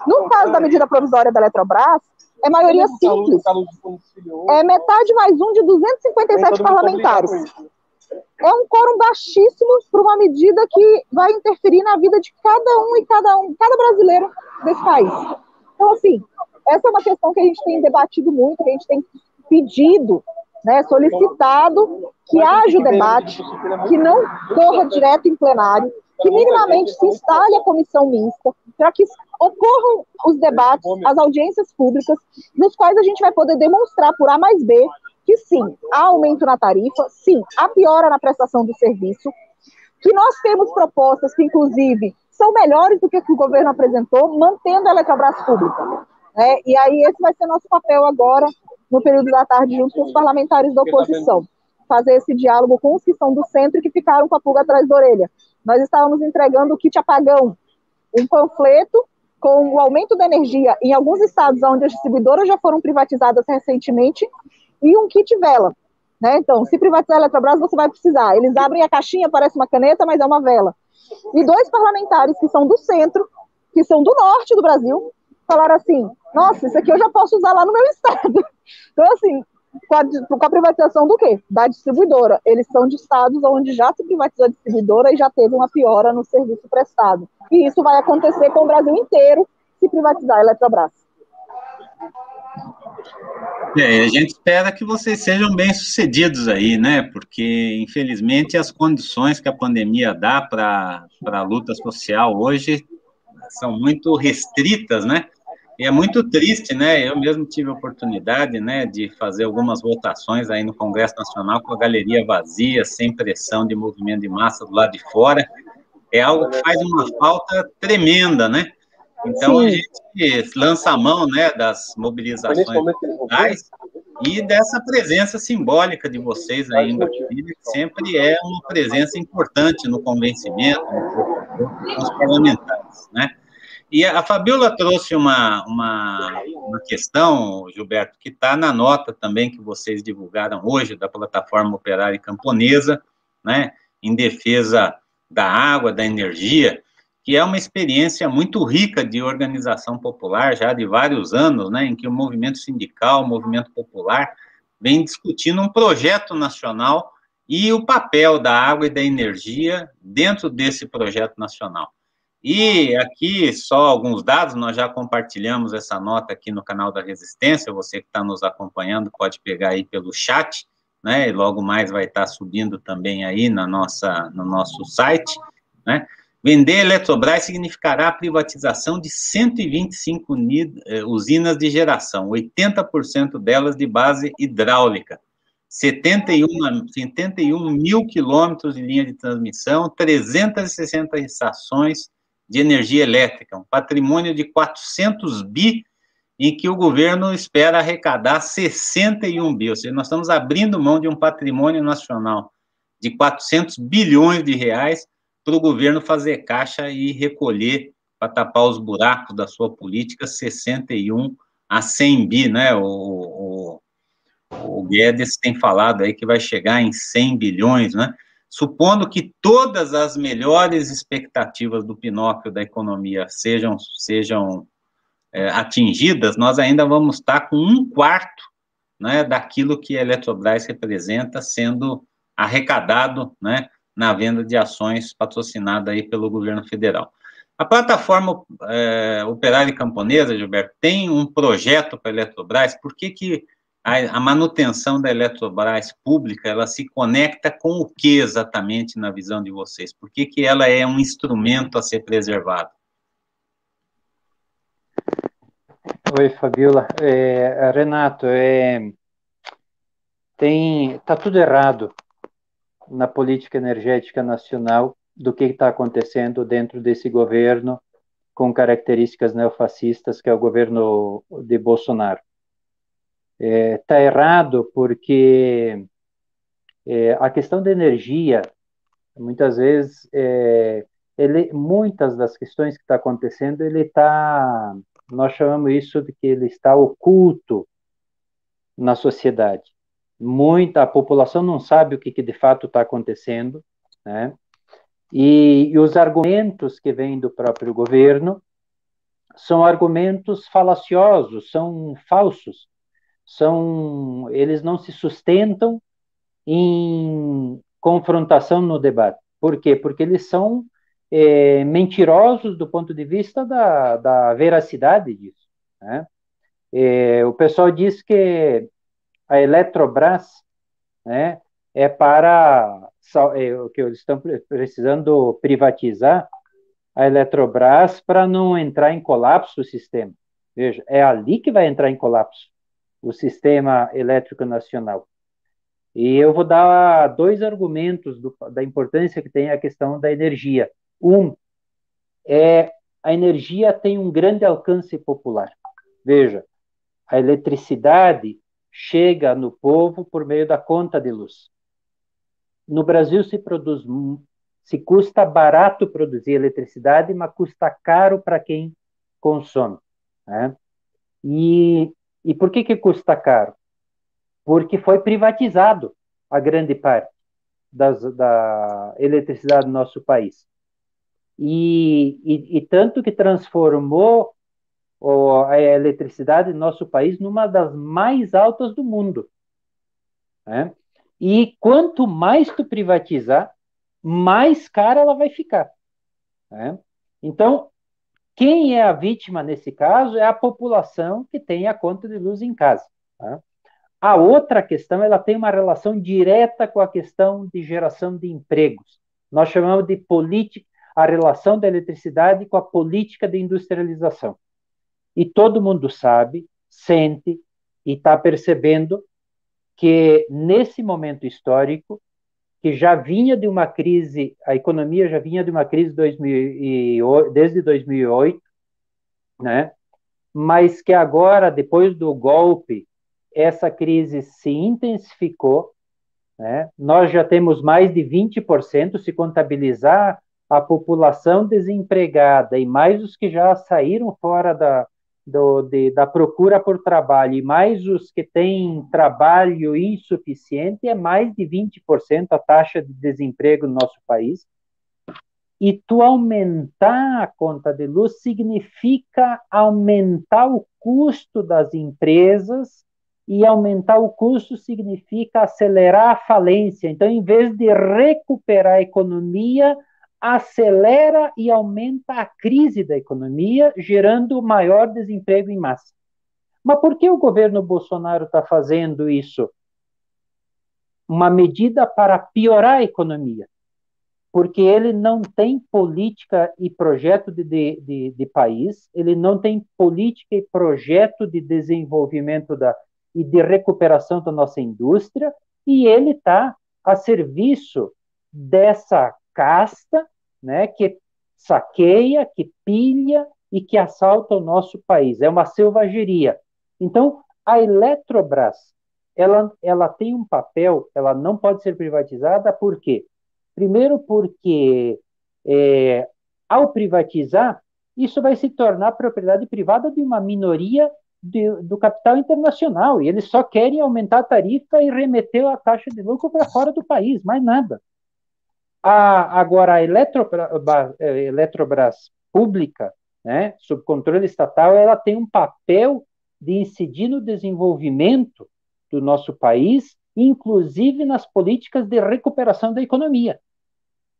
No caso da medida provisória da Eletrobras, é maioria simples. É metade mais um de 257 parlamentares. É um quórum baixíssimo para uma medida que vai interferir na vida de cada brasileiro desse país. Então, assim, essa é uma questão que a gente tem debatido muito, que a gente tem pedido, né, solicitado que haja o debate, que não corra direto em plenário, que minimamente se instale a comissão mista, para que ocorram os debates, as audiências públicas, nos quais a gente vai poder demonstrar por A mais B que sim, há aumento na tarifa, sim, há piora na prestação do serviço, que nós temos propostas que, inclusive, são melhores do que o governo apresentou, mantendo a Eletrobras pública. Né? E aí esse vai ser nosso papel agora, no período da tarde, junto com os parlamentares da oposição, fazer esse diálogo com os que são do centro e que ficaram com a pulga atrás da orelha. Nós estávamos entregando o kit apagão, um panfleto com o aumento da energia em alguns estados onde as distribuidoras já foram privatizadas recentemente, e um kit vela, né? Então, se privatizar a Eletrobras, você vai precisar. Eles abrem a caixinha, parece uma caneta, mas é uma vela. E dois parlamentares que são do centro, que são do norte do Brasil, falaram assim, nossa, isso aqui eu já posso usar lá no meu estado. Então, assim, com a privatização do quê? Da distribuidora. Eles são de estados onde já se privatizou a distribuidora e já teve uma piora no serviço prestado. E isso vai acontecer com o Brasil inteiro se privatizar a Eletrobras. A gente espera que vocês sejam bem-sucedidos aí, né? Porque, infelizmente, as condições que a pandemia dá para a luta social hoje são muito restritas, né? E é muito triste, né? Eu mesmo tive a oportunidade, né, de fazer algumas votações aí no Congresso Nacional com a galeria vazia, sem pressão de movimento de massa do lado de fora. É algo que faz uma falta tremenda, né? Então, a gente lança a mão, né, das mobilizações culturais e dessa presença simbólica de vocês aí em Brasília, que sempre é uma presença importante no convencimento dos parlamentares, né? E a Fabiola trouxe uma questão, Gilberto, que está na nota também que vocês divulgaram hoje da Plataforma Operária Camponesa, né, em defesa da água, da energia, que é uma experiência muito rica de organização popular, já de vários anos, né, em que o movimento sindical, o movimento popular, vem discutindo um projeto nacional e o papel da água e da energia dentro desse projeto nacional. E aqui, só alguns dados, nós já compartilhamos essa nota aqui no canal da Resistência, você que está nos acompanhando pode pegar aí pelo chat, né, e logo mais vai estar subindo também aí no nosso site, né. Vender Eletrobras significará a privatização de 125 usinas de geração, 80% delas de base hidráulica, 71 mil quilômetros de linha de transmissão, 360 estações de energia elétrica, um patrimônio de 400 bi, em que o governo espera arrecadar 61 bi, ou seja, nós estamos abrindo mão de um patrimônio nacional de 400 bilhões de reais para o governo fazer caixa e recolher, para tapar os buracos da sua política, 61 a 100 bi, né? O Guedes tem falado aí que vai chegar em 100 bilhões, né? Supondo que todas as melhores expectativas do Pinóquio da economia sejam atingidas, nós ainda vamos estar com 1/4, né, daquilo que a Eletrobras representa sendo arrecadado, né, na venda de ações patrocinada aí pelo governo federal. A plataforma Operária Camponesa, Gilberto, tem um projeto para a Eletrobras. Por que a manutenção da Eletrobras pública, ela se conecta com o que exatamente na visão de vocês? Por que ela é um instrumento a ser preservado? Oi, Fabiola. Renato, tá tudo errado na política energética nacional do que está acontecendo dentro desse governo com características neofascistas, que é o governo de Bolsonaro. Está errado porque a questão da energia, muitas vezes, muitas das questões que está acontecendo, nós chamamos isso de que ele está oculto na sociedade. A população não sabe o que de fato está acontecendo, né? E os argumentos que vêm do próprio governo são argumentos falaciosos, são falsos, eles não se sustentam em confrontação no debate. Por quê? Porque eles são mentirosos do ponto de vista da veracidade disso, né? O pessoal diz que a Eletrobras, né, é para o que eles estão precisando privatizar a Eletrobras para não entrar em colapso o sistema. Veja, é ali que vai entrar em colapso o sistema elétrico nacional. E eu vou dar 2 argumentos da importância que tem a questão da energia. A energia tem um grande alcance popular. Veja, a eletricidade chega no povo por meio da conta de luz. No Brasil se custa barato produzir eletricidade, mas custa caro para quem consome, né? E por que custa caro? Porque foi privatizado a grande parte da eletricidade do nosso país. E tanto que transformou a eletricidade do nosso país numa das mais altas do mundo, né? E quanto mais tu privatizar, mais cara ela vai ficar, né? Então, quem é a vítima nesse caso é a população que tem a conta de luz em casa, tá? A outra questão, ela tem uma relação direta com a questão de geração de empregos. Nós chamamos de a relação da eletricidade com a política de industrialização. E todo mundo sabe, sente e está percebendo que nesse momento histórico, que já vinha de uma crise, a economia já vinha de uma crise desde 2008, né? Mas que agora, depois do golpe, essa crise se intensificou, né? Nós já temos mais de 20%, se contabilizar a população desempregada e mais os que já saíram fora da procura por trabalho, e mais os que têm trabalho insuficiente, é mais de 20% a taxa de desemprego no nosso país. E tu aumentar a conta de luz significa aumentar o custo das empresas, e aumentar o custo significa acelerar a falência. Então, em vez de recuperar a economia, acelera e aumenta a crise da economia, gerando maior desemprego em massa. Mas por que o governo Bolsonaro está fazendo isso? Uma medida para piorar a economia. Porque ele não tem política e projeto de país, ele não tem política e projeto de desenvolvimento e de recuperação da nossa indústria, e ele está a serviço dessa casta, né, que saqueia, que pilha e que assalta o nosso país. É uma selvageria. Então, a Eletrobras, ela tem um papel, ela não pode ser privatizada, por quê? Primeiro porque, ao privatizar, isso vai se tornar propriedade privada de uma minoria do capital internacional, e eles só querem aumentar a tarifa e remeter a taxa de lucro para fora do país, mais nada. Agora, a Eletrobras pública, né, sob controle estatal, ela tem um papel de incidir no desenvolvimento do nosso país, inclusive nas políticas de recuperação da economia,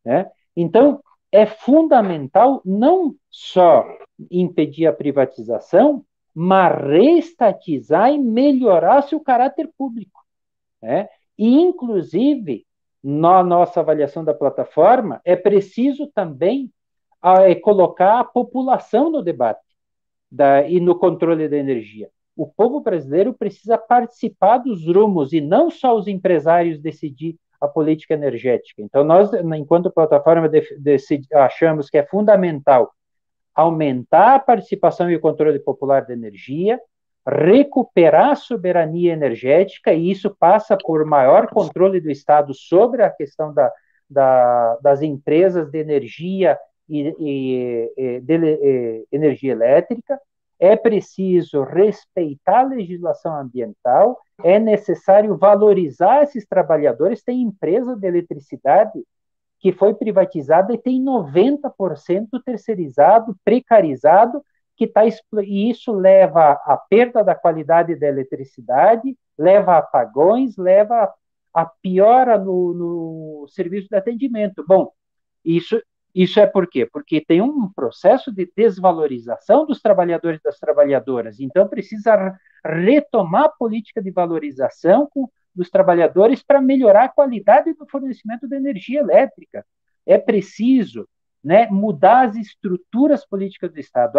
né? Então, é fundamental não só impedir a privatização, mas reestatizar e melhorar seu caráter público, né? E, inclusive, na nossa avaliação da plataforma, é preciso também colocar a população no debate e no controle da energia. O povo brasileiro precisa participar dos rumos e não só os empresários decidir a política energética. Então, nós, enquanto plataforma, achamos que é fundamental aumentar a participação e o controle popular da energia, recuperar a soberania energética, e isso passa por maior controle do Estado sobre a questão das empresas de energia de energia elétrica, é preciso respeitar a legislação ambiental, é necessário valorizar esses trabalhadores. Tem empresa de eletricidade que foi privatizada e tem 90% terceirizado, precarizado, e isso leva à perda da qualidade da eletricidade, leva a apagões, leva a piora no serviço de atendimento. Bom, isso é por quê? Porque tem um processo de desvalorização dos trabalhadores e das trabalhadoras. Então, precisa retomar a política de valorização dos trabalhadores para melhorar a qualidade do fornecimento de energia elétrica. É preciso, né, mudar as estruturas políticas do Estado.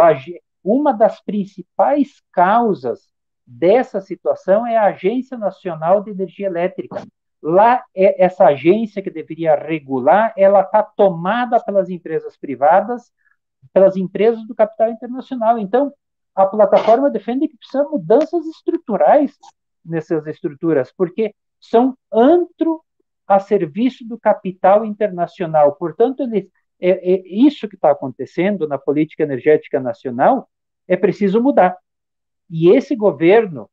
Uma das principais causas dessa situação é a Agência Nacional de Energia Elétrica. Lá, essa agência que deveria regular, ela está tomada pelas empresas privadas, pelas empresas do capital internacional. Então, a plataforma defende que precisa de mudanças estruturais nessas estruturas, porque são antro a serviço do capital internacional. Portanto, isso que está acontecendo na política energética nacional é preciso mudar. E esse governo,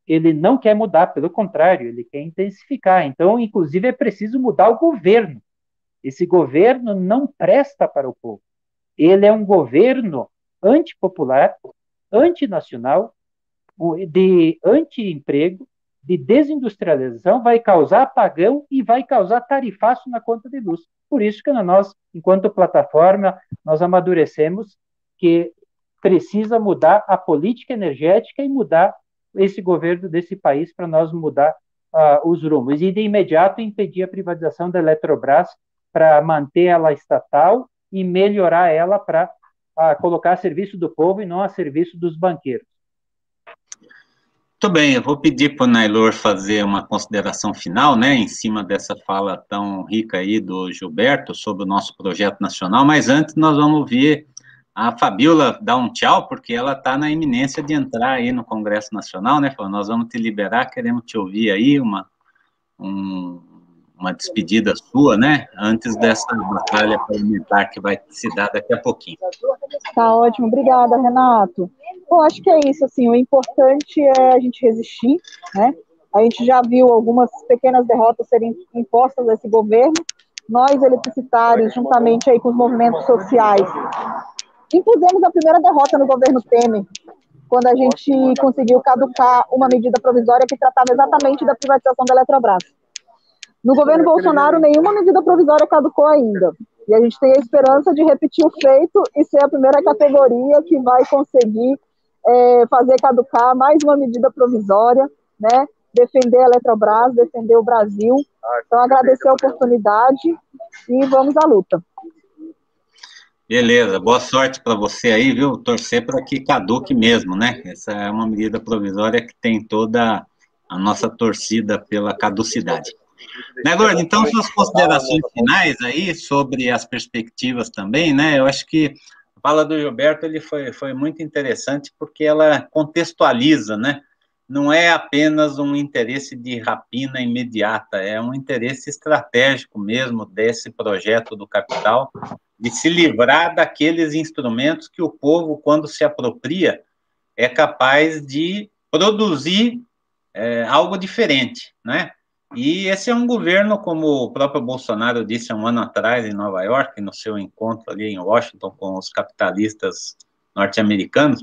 ele não quer mudar, pelo contrário, ele quer intensificar. Então, inclusive, é preciso mudar o governo. Esse governo não presta para o povo. Ele é um governo antipopular, antinacional, de anti-emprego, de desindustrialização, vai causar apagão e vai causar tarifaço na conta de luz. Por isso que nós, enquanto plataforma, nós amadurecemos que precisa mudar a política energética e mudar esse governo desse país para nós mudar os rumos. E, de imediato, impedir a privatização da Eletrobras para manter ela estatal e melhorar ela para colocar a serviço do povo e não a serviço dos banqueiros. Muito bem, eu vou pedir para o Naylor fazer uma consideração final, né, em cima dessa fala tão rica aí do Gilberto sobre o nosso projeto nacional, mas antes nós vamos ouvir a Fabíola dar um tchau, porque ela está na iminência de entrar aí no Congresso Nacional, né, falou, nós vamos te liberar, queremos te ouvir aí, uma despedida sua, né, antes dessa batalha parlamentar que vai se dar daqui a pouquinho. Tá ótimo, obrigada, Renato. Bom, acho que é isso, assim, o importante é a gente resistir, né? A gente já viu algumas pequenas derrotas serem impostas a esse governo. Nós, eletricitários, juntamente aí com os movimentos sociais, impusemos a primeira derrota no governo Temer, quando a gente conseguiu caducar uma medida provisória que tratava exatamente da privatização da Eletrobras. No governo Bolsonaro, nenhuma medida provisória caducou ainda. E a gente tem a esperança de repetir o feito e ser a primeira categoria que vai conseguir fazer caducar mais uma medida provisória, né? Defender a Eletrobras, defender o Brasil. Então, agradecer a oportunidade e vamos à luta. Beleza, boa sorte para você aí, viu? Torcer para que caduque mesmo, né? Essa é uma medida provisória que tem toda a nossa torcida pela caducidade. Naylor, então, suas considerações finais aí sobre as perspectivas também, né? Eu acho que a fala do Gilberto ele foi muito interessante porque ela contextualiza, né? Não é apenas um interesse de rapina imediata, é um interesse estratégico mesmo desse projeto do capital de se livrar daqueles instrumentos que o povo, quando se apropria, é capaz de produzir algo diferente, né? E esse é um governo, como o próprio Bolsonaro disse há um ano atrás em Nova York, no seu encontro ali em Washington com os capitalistas norte-americanos,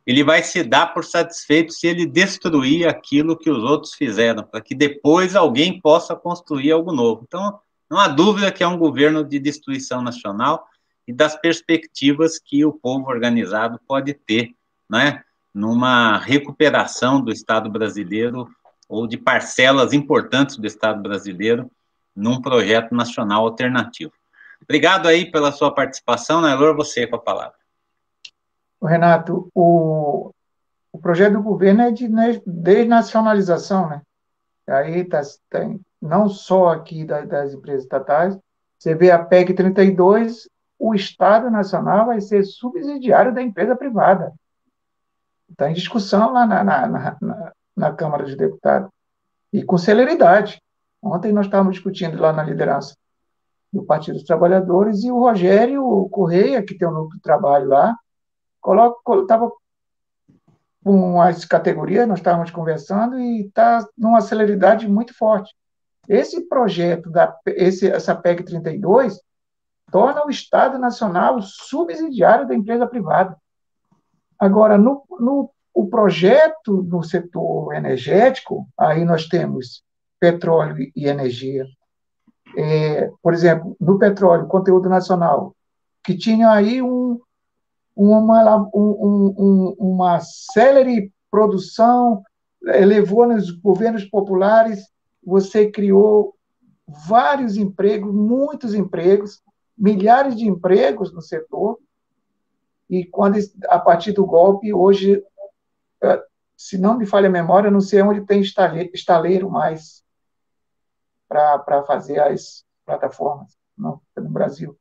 ele vai se dar por satisfeito se ele destruir aquilo que os outros fizeram, para que depois alguém possa construir algo novo. Então, não há dúvida que é um governo de destruição nacional e das perspectivas que o povo organizado pode ter, né, numa recuperação do Estado brasileiro ou de parcelas importantes do Estado brasileiro num projeto nacional alternativo. Obrigado aí pela sua participação, Naylor, você com a palavra. Renato, o projeto do governo é de desnacionalização, né? Aí tem não só aqui das empresas estatais, você vê a PEC 32, o Estado Nacional vai ser subsidiário da empresa privada. Está em discussão lá na Câmara dos Deputados. E com celeridade. Ontem nós estávamos discutindo lá na liderança. do Partido dos Trabalhadores, e o Rogério Correia, que tem um núcleo de trabalho lá, estava com as categorias, nós estávamos conversando, e está numa celeridade muito forte. Esse projeto, essa PEC 32, torna o Estado Nacional subsidiário da empresa privada. Agora, o projeto no setor energético, aí nós temos petróleo e energia. Por exemplo, no petróleo, conteúdo nacional, que tinha aí uma célere produção, levou nos governos populares, você criou vários empregos, muitos empregos, milhares de empregos no setor, e a partir do golpe, hoje, se não me falha a memória, não sei onde tem estaleiro mais para fazer as plataformas, não, no Brasil.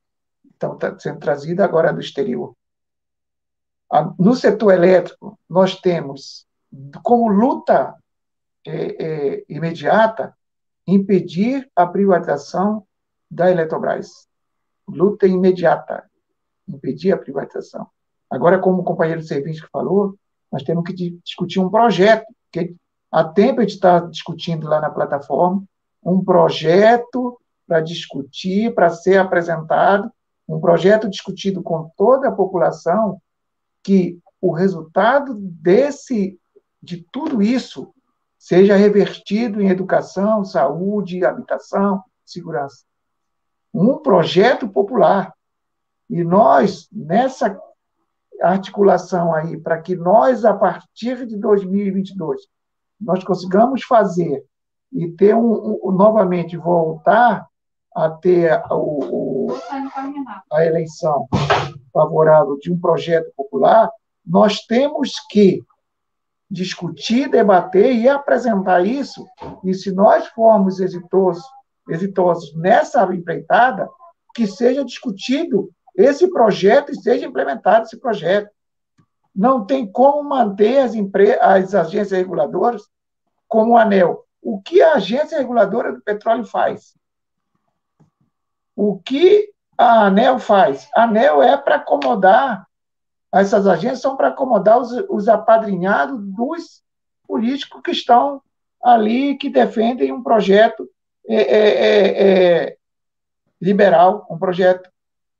Então, está sendo trazida agora do exterior. No setor elétrico, nós temos, como luta imediata, impedir a privatização da Eletrobras. Luta imediata, impedir a privatização. Agora, como o companheiro de serviço que falou, nós temos que discutir um projeto, que há tempo a gente está discutindo lá na plataforma, um projeto para discutir, para ser apresentado, um projeto discutido com toda a população, que o resultado de tudo isso seja revertido em educação, saúde, habitação, segurança. Um projeto popular. E nós, nessa articulação aí, para que nós, a partir de 2022, nós consigamos fazer e ter novamente voltar a ter a eleição favorável de um projeto popular, nós temos que discutir, debater e apresentar isso, e se nós formos exitosos nessa empreitada, que seja discutido esse projeto e seja implementado esse projeto. Não tem como manter as agências reguladoras como o ANEEL. O que a Agência Reguladora do Petróleo faz? O que a ANEEL faz? A ANEEL é para acomodar, essas agências são para acomodar os apadrinhados dos políticos que estão ali, que defendem um projeto liberal, um projeto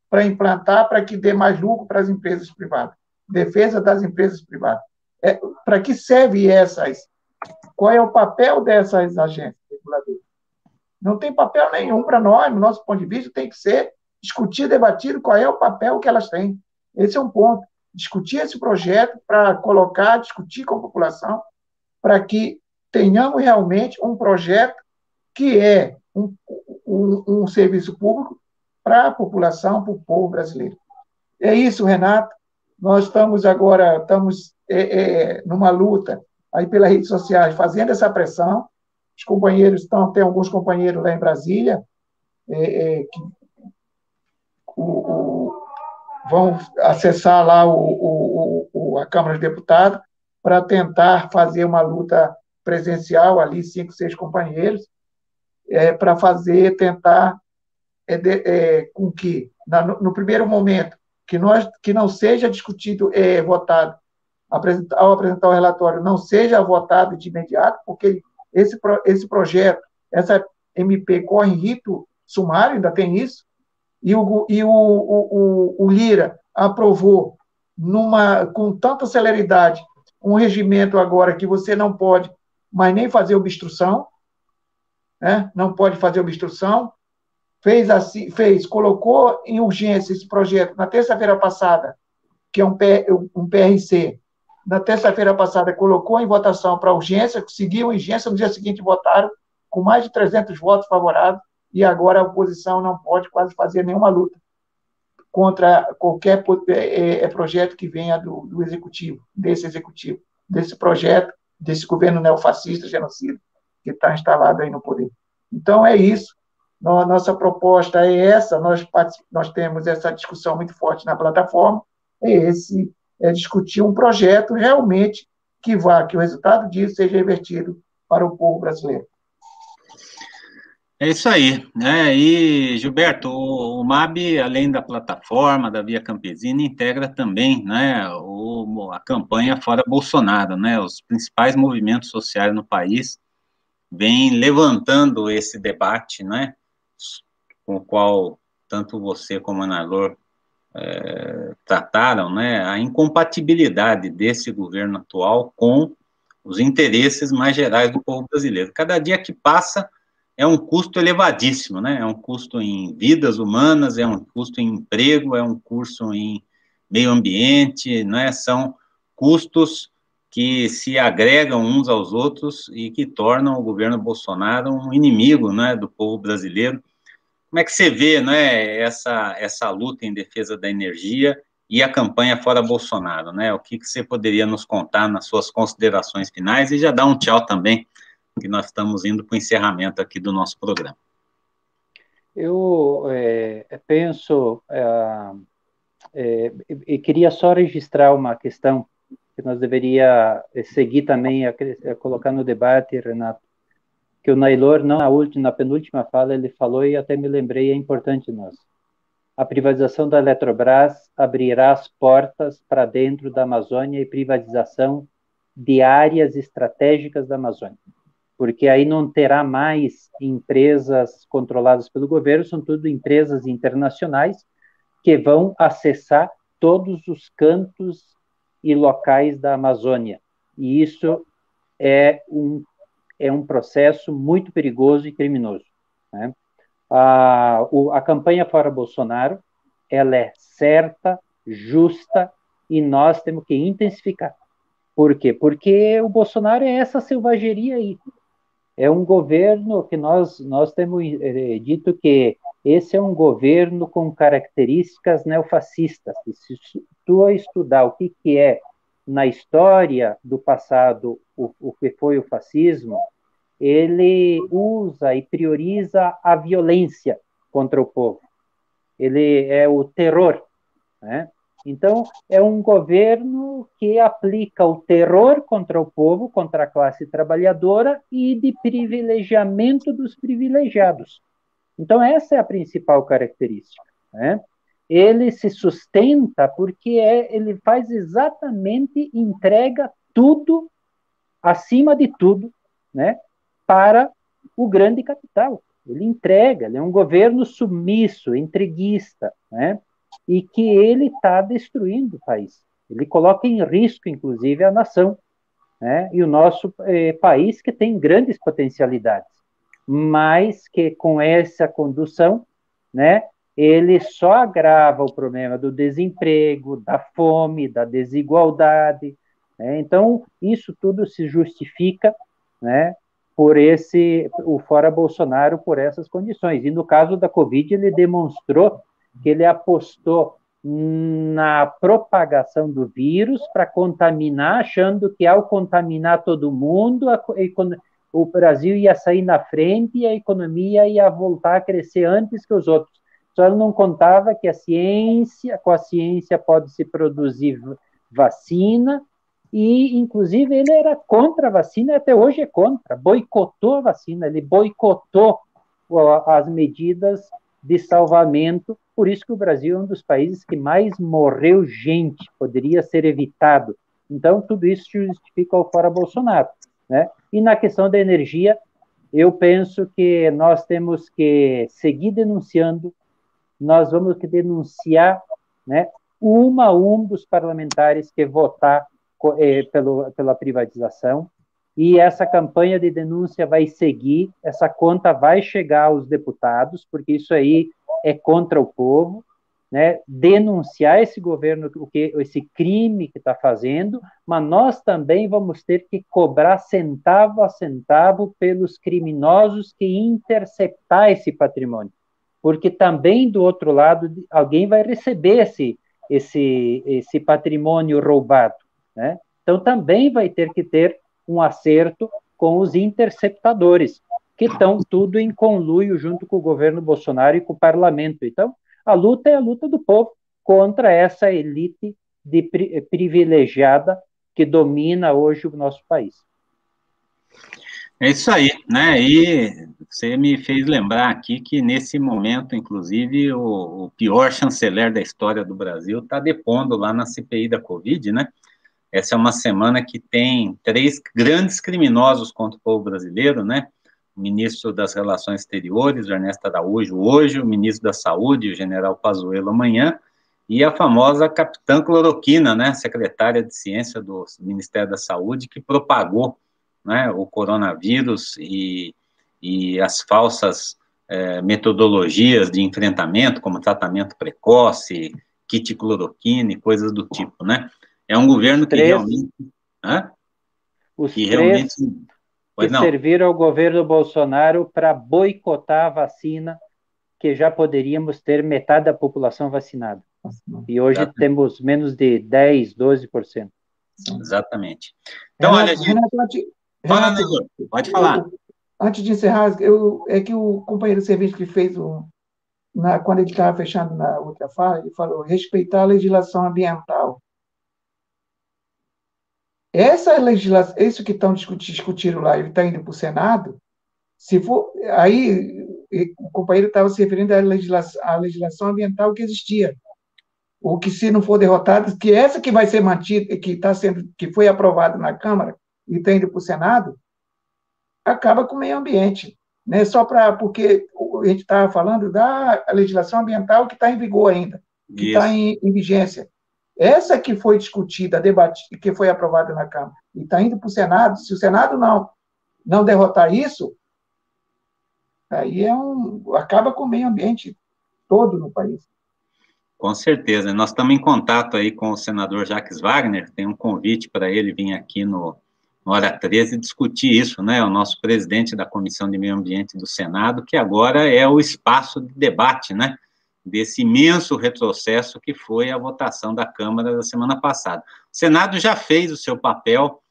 para implantar, para que dê mais lucro para as empresas privadas. Defesa das empresas privadas. Para que serve essas? Qual é o papel dessas agências reguladoras? Não tem papel nenhum para nós, no nosso ponto de vista, tem que ser discutido, debatido qual é o papel que elas têm. Esse é um ponto. Discutir esse projeto para discutir com a população, para que tenhamos realmente um projeto que é um serviço público para a população, para o povo brasileiro. É isso, Renato. Nós estamos agora numa luta aí pelas redes sociais, fazendo essa pressão. Os companheiros tem alguns companheiros lá em Brasília que vão acessar lá a Câmara dos Deputados para tentar fazer uma luta presencial, ali 5, 6 companheiros, para tentar com que, no primeiro momento, que não seja discutido, votado, ao apresentar o relatório, não seja votado de imediato, porque esse projeto, essa MP corre em rito sumário, ainda tem isso, e o Lira aprovou com tanta celeridade um regimento agora que você não pode mais nem fazer obstrução, né? Não pode fazer obstrução, colocou em urgência esse projeto na terça-feira passada, que é um PRC, na terça-feira passada colocou em votação para urgência, seguiu a urgência, no dia seguinte votaram com mais de 300 votos favoráveis, e agora a oposição não pode quase fazer nenhuma luta contra qualquer projeto que venha do executivo, desse projeto, desse governo neofascista, genocida, que está instalado aí no poder. Então, é isso. Nossa proposta é essa, nós temos essa discussão muito forte na plataforma, é discutir um projeto realmente que o resultado disso seja revertido para o povo brasileiro. É isso aí, né? E, Gilberto, o MAB, além da plataforma da Via Campesina, integra também, né, a campanha Fora Bolsonaro, né? Os principais movimentos sociais no país vêm levantando esse debate, né, com o qual tanto você como a Ana Lor trataram, né, a incompatibilidade desse governo atual com os interesses mais gerais do povo brasileiro. Cada dia que passa é um custo elevadíssimo, né? É um custo em vidas humanas, é um custo em emprego, é um custo em meio ambiente, né? São custos que se agregam uns aos outros e que tornam o governo Bolsonaro um inimigo, né, do povo brasileiro. Como é que você vê, né, essa luta em defesa da energia e a campanha Fora Bolsonaro, né? O que você poderia nos contar nas suas considerações finais e já dar um tchau também, que nós estamos indo para o encerramento aqui do nosso programa. Eu penso, e queria só registrar uma questão que nós deveria seguir também, colocar no debate, Renato, que o Nailor, na penúltima fala, ele falou, e até me lembrei, é importante nós. A privatização da Eletrobras abrirá as portas para dentro da Amazônia e privatização de áreas estratégicas da Amazônia, porque aí não terá mais empresas controladas pelo governo, são tudo empresas internacionais que vão acessar todos os cantos e locais da Amazônia. E isso é um processo muito perigoso e criminoso, né? A campanha Fora Bolsonaro, ela é certa, justa, e nós temos que intensificar. Por quê? Porque o Bolsonaro é essa selvageria aí. É um governo que nós temos dito que esse é um governo com características neofascistas. E se tu estudar o que é na história do passado o que foi o fascismo, ele usa e prioriza a violência contra o povo. Ele é o terror, né? Então, é um governo que aplica o terror contra o povo, contra a classe trabalhadora e de privilegiamento dos privilegiados. Então, essa é a principal característica, né? Ele se sustenta porque ele faz exatamente, entrega tudo, acima de tudo, né, para o grande capital. Ele entrega, ele é um governo submisso, entreguista, né, e que ele está destruindo o país. Ele coloca em risco, inclusive, a nação, né, e o nosso país, que tem grandes potencialidades, mas que com essa condução, né, ele só agrava o problema do desemprego, da fome, da desigualdade, né? Então, isso tudo se justifica, né, por o Fora Bolsonaro, por essas condições. E no caso da Covid, ele demonstrou que ele apostou na propagação do vírus para contaminar, achando que ao contaminar todo mundo, o Brasil ia sair na frente e a economia ia voltar a crescer antes que os outros. Só ele não contava que com a ciência pode se produzir vacina, e inclusive ele era contra a vacina, até hoje é contra, boicotou a vacina, ele boicotou as medidas de salvamento, por isso que o Brasil é um dos países que mais morreu gente, poderia ser evitado. Então, tudo isso justifica o Fora Bolsonaro, né? E na questão da energia, eu penso que nós temos que seguir denunciando, nós vamos que denunciar, né, um a um dos parlamentares que votar pela privatização, e essa campanha de denúncia vai seguir, essa conta vai chegar aos deputados, porque isso aí é contra o povo, né? Denunciar esse governo, esse crime que está fazendo, mas nós também vamos ter que cobrar centavo a centavo pelos criminosos que interceptar esse patrimônio, porque também do outro lado alguém vai receber esse patrimônio roubado, né? Então também vai ter que ter um acerto com os interceptadores, que estão tudo em conluio junto com o governo Bolsonaro e com o parlamento. Então, a luta é a luta do povo contra essa elite privilegiada que domina hoje o nosso país. É isso aí, né? E você me fez lembrar aqui que, nesse momento, inclusive, o pior chanceler da história do Brasil está depondo lá na CPI da Covid, né? Essa é uma semana que tem 3 grandes criminosos contra o povo brasileiro, né? O ministro das Relações Exteriores, o Ernesto Araújo, hoje, o ministro da Saúde, o general Pazuello, amanhã, e a famosa capitã Cloroquina, né? Secretária de Ciência do Ministério da Saúde, que propagou, né, o coronavírus e as falsas metodologias de enfrentamento, como tratamento precoce, kit cloroquina e coisas do tipo, né? É um governo que realmente... Os três que serviram ao governo Bolsonaro para boicotar a vacina, que já poderíamos ter metade da população vacinada. E hoje temos menos de 10%, 12%. Exatamente. Então, olha, Renato, pode falar. Antes de encerrar, é que o companheiro de serviço que fez, quando ele estava fechando na outra fala, ele falou respeitar a legislação ambiental. Essa legislação, isso que estão discutindo lá, ele está indo para o Senado, se for, aí o companheiro estava se referindo à legislação ambiental que existia. Ou que, se não for derrotada, que essa que vai ser mantida, que foi aprovada na Câmara e está indo para o Senado, acaba com o meio ambiente. Né? Porque a gente estava falando da legislação ambiental que está em vigor ainda, que está em vigência. Essa que foi discutida, debatida, que foi aprovada na Câmara e está indo para o Senado, se o Senado não derrotar isso, aí acaba com o meio ambiente todo no país. Com certeza. Nós estamos em contato aí com o senador Jacques Wagner, tem um convite para ele vir aqui no Hora 13 discutir isso, né? O nosso presidente da Comissão de Meio Ambiente do Senado, que agora é o espaço de debate, né? Desse imenso retrocesso que foi a votação da Câmara da semana passada. O Senado já fez o seu papel,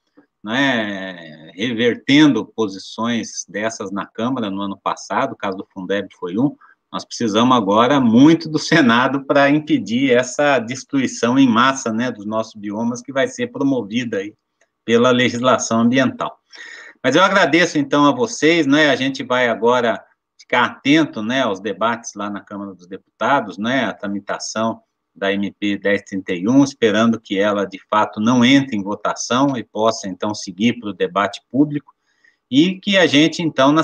né, revertendo posições dessas na Câmara no ano passado, o caso do Fundeb foi um. Nós precisamos agora muito do Senado para impedir essa destruição em massa, né, dos nossos biomas, que vai ser promovida aí pela legislação ambiental. Mas eu agradeço, então, a vocês, né, a gente vai agora ficar atento, né, aos debates lá na Câmara dos Deputados, né, a tramitação da MP 1031, esperando que ela, de fato, não entre em votação e possa, então, seguir para o debate público, e que a gente, então,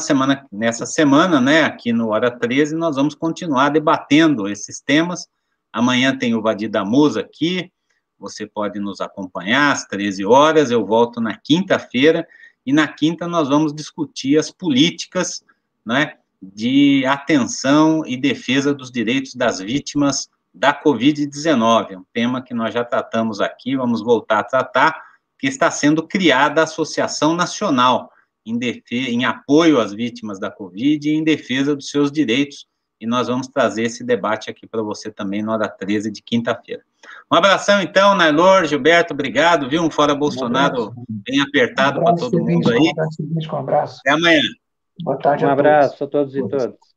nessa semana, né, aqui no Hora 13, nós vamos continuar debatendo esses temas. Amanhã tem o Vadir Damus aqui, você pode nos acompanhar às 13 horas, eu volto na quinta-feira, e na quinta nós vamos discutir as políticas, né, de atenção e defesa dos direitos das vítimas da Covid-19, um tema que nós já tratamos aqui, vamos voltar a tratar, que está sendo criada a Associação Nacional em apoio às vítimas da Covid e em defesa dos seus direitos, e nós vamos trazer esse debate aqui para você também na Hora 13 de quinta-feira. Um abração, então, Nailor, Gilberto, obrigado, viu? Um Fora Bolsonaro bem apertado para todo mundo aí. Um abraço. Até amanhã. Boa tarde a todos. Um abraço a todos e todas.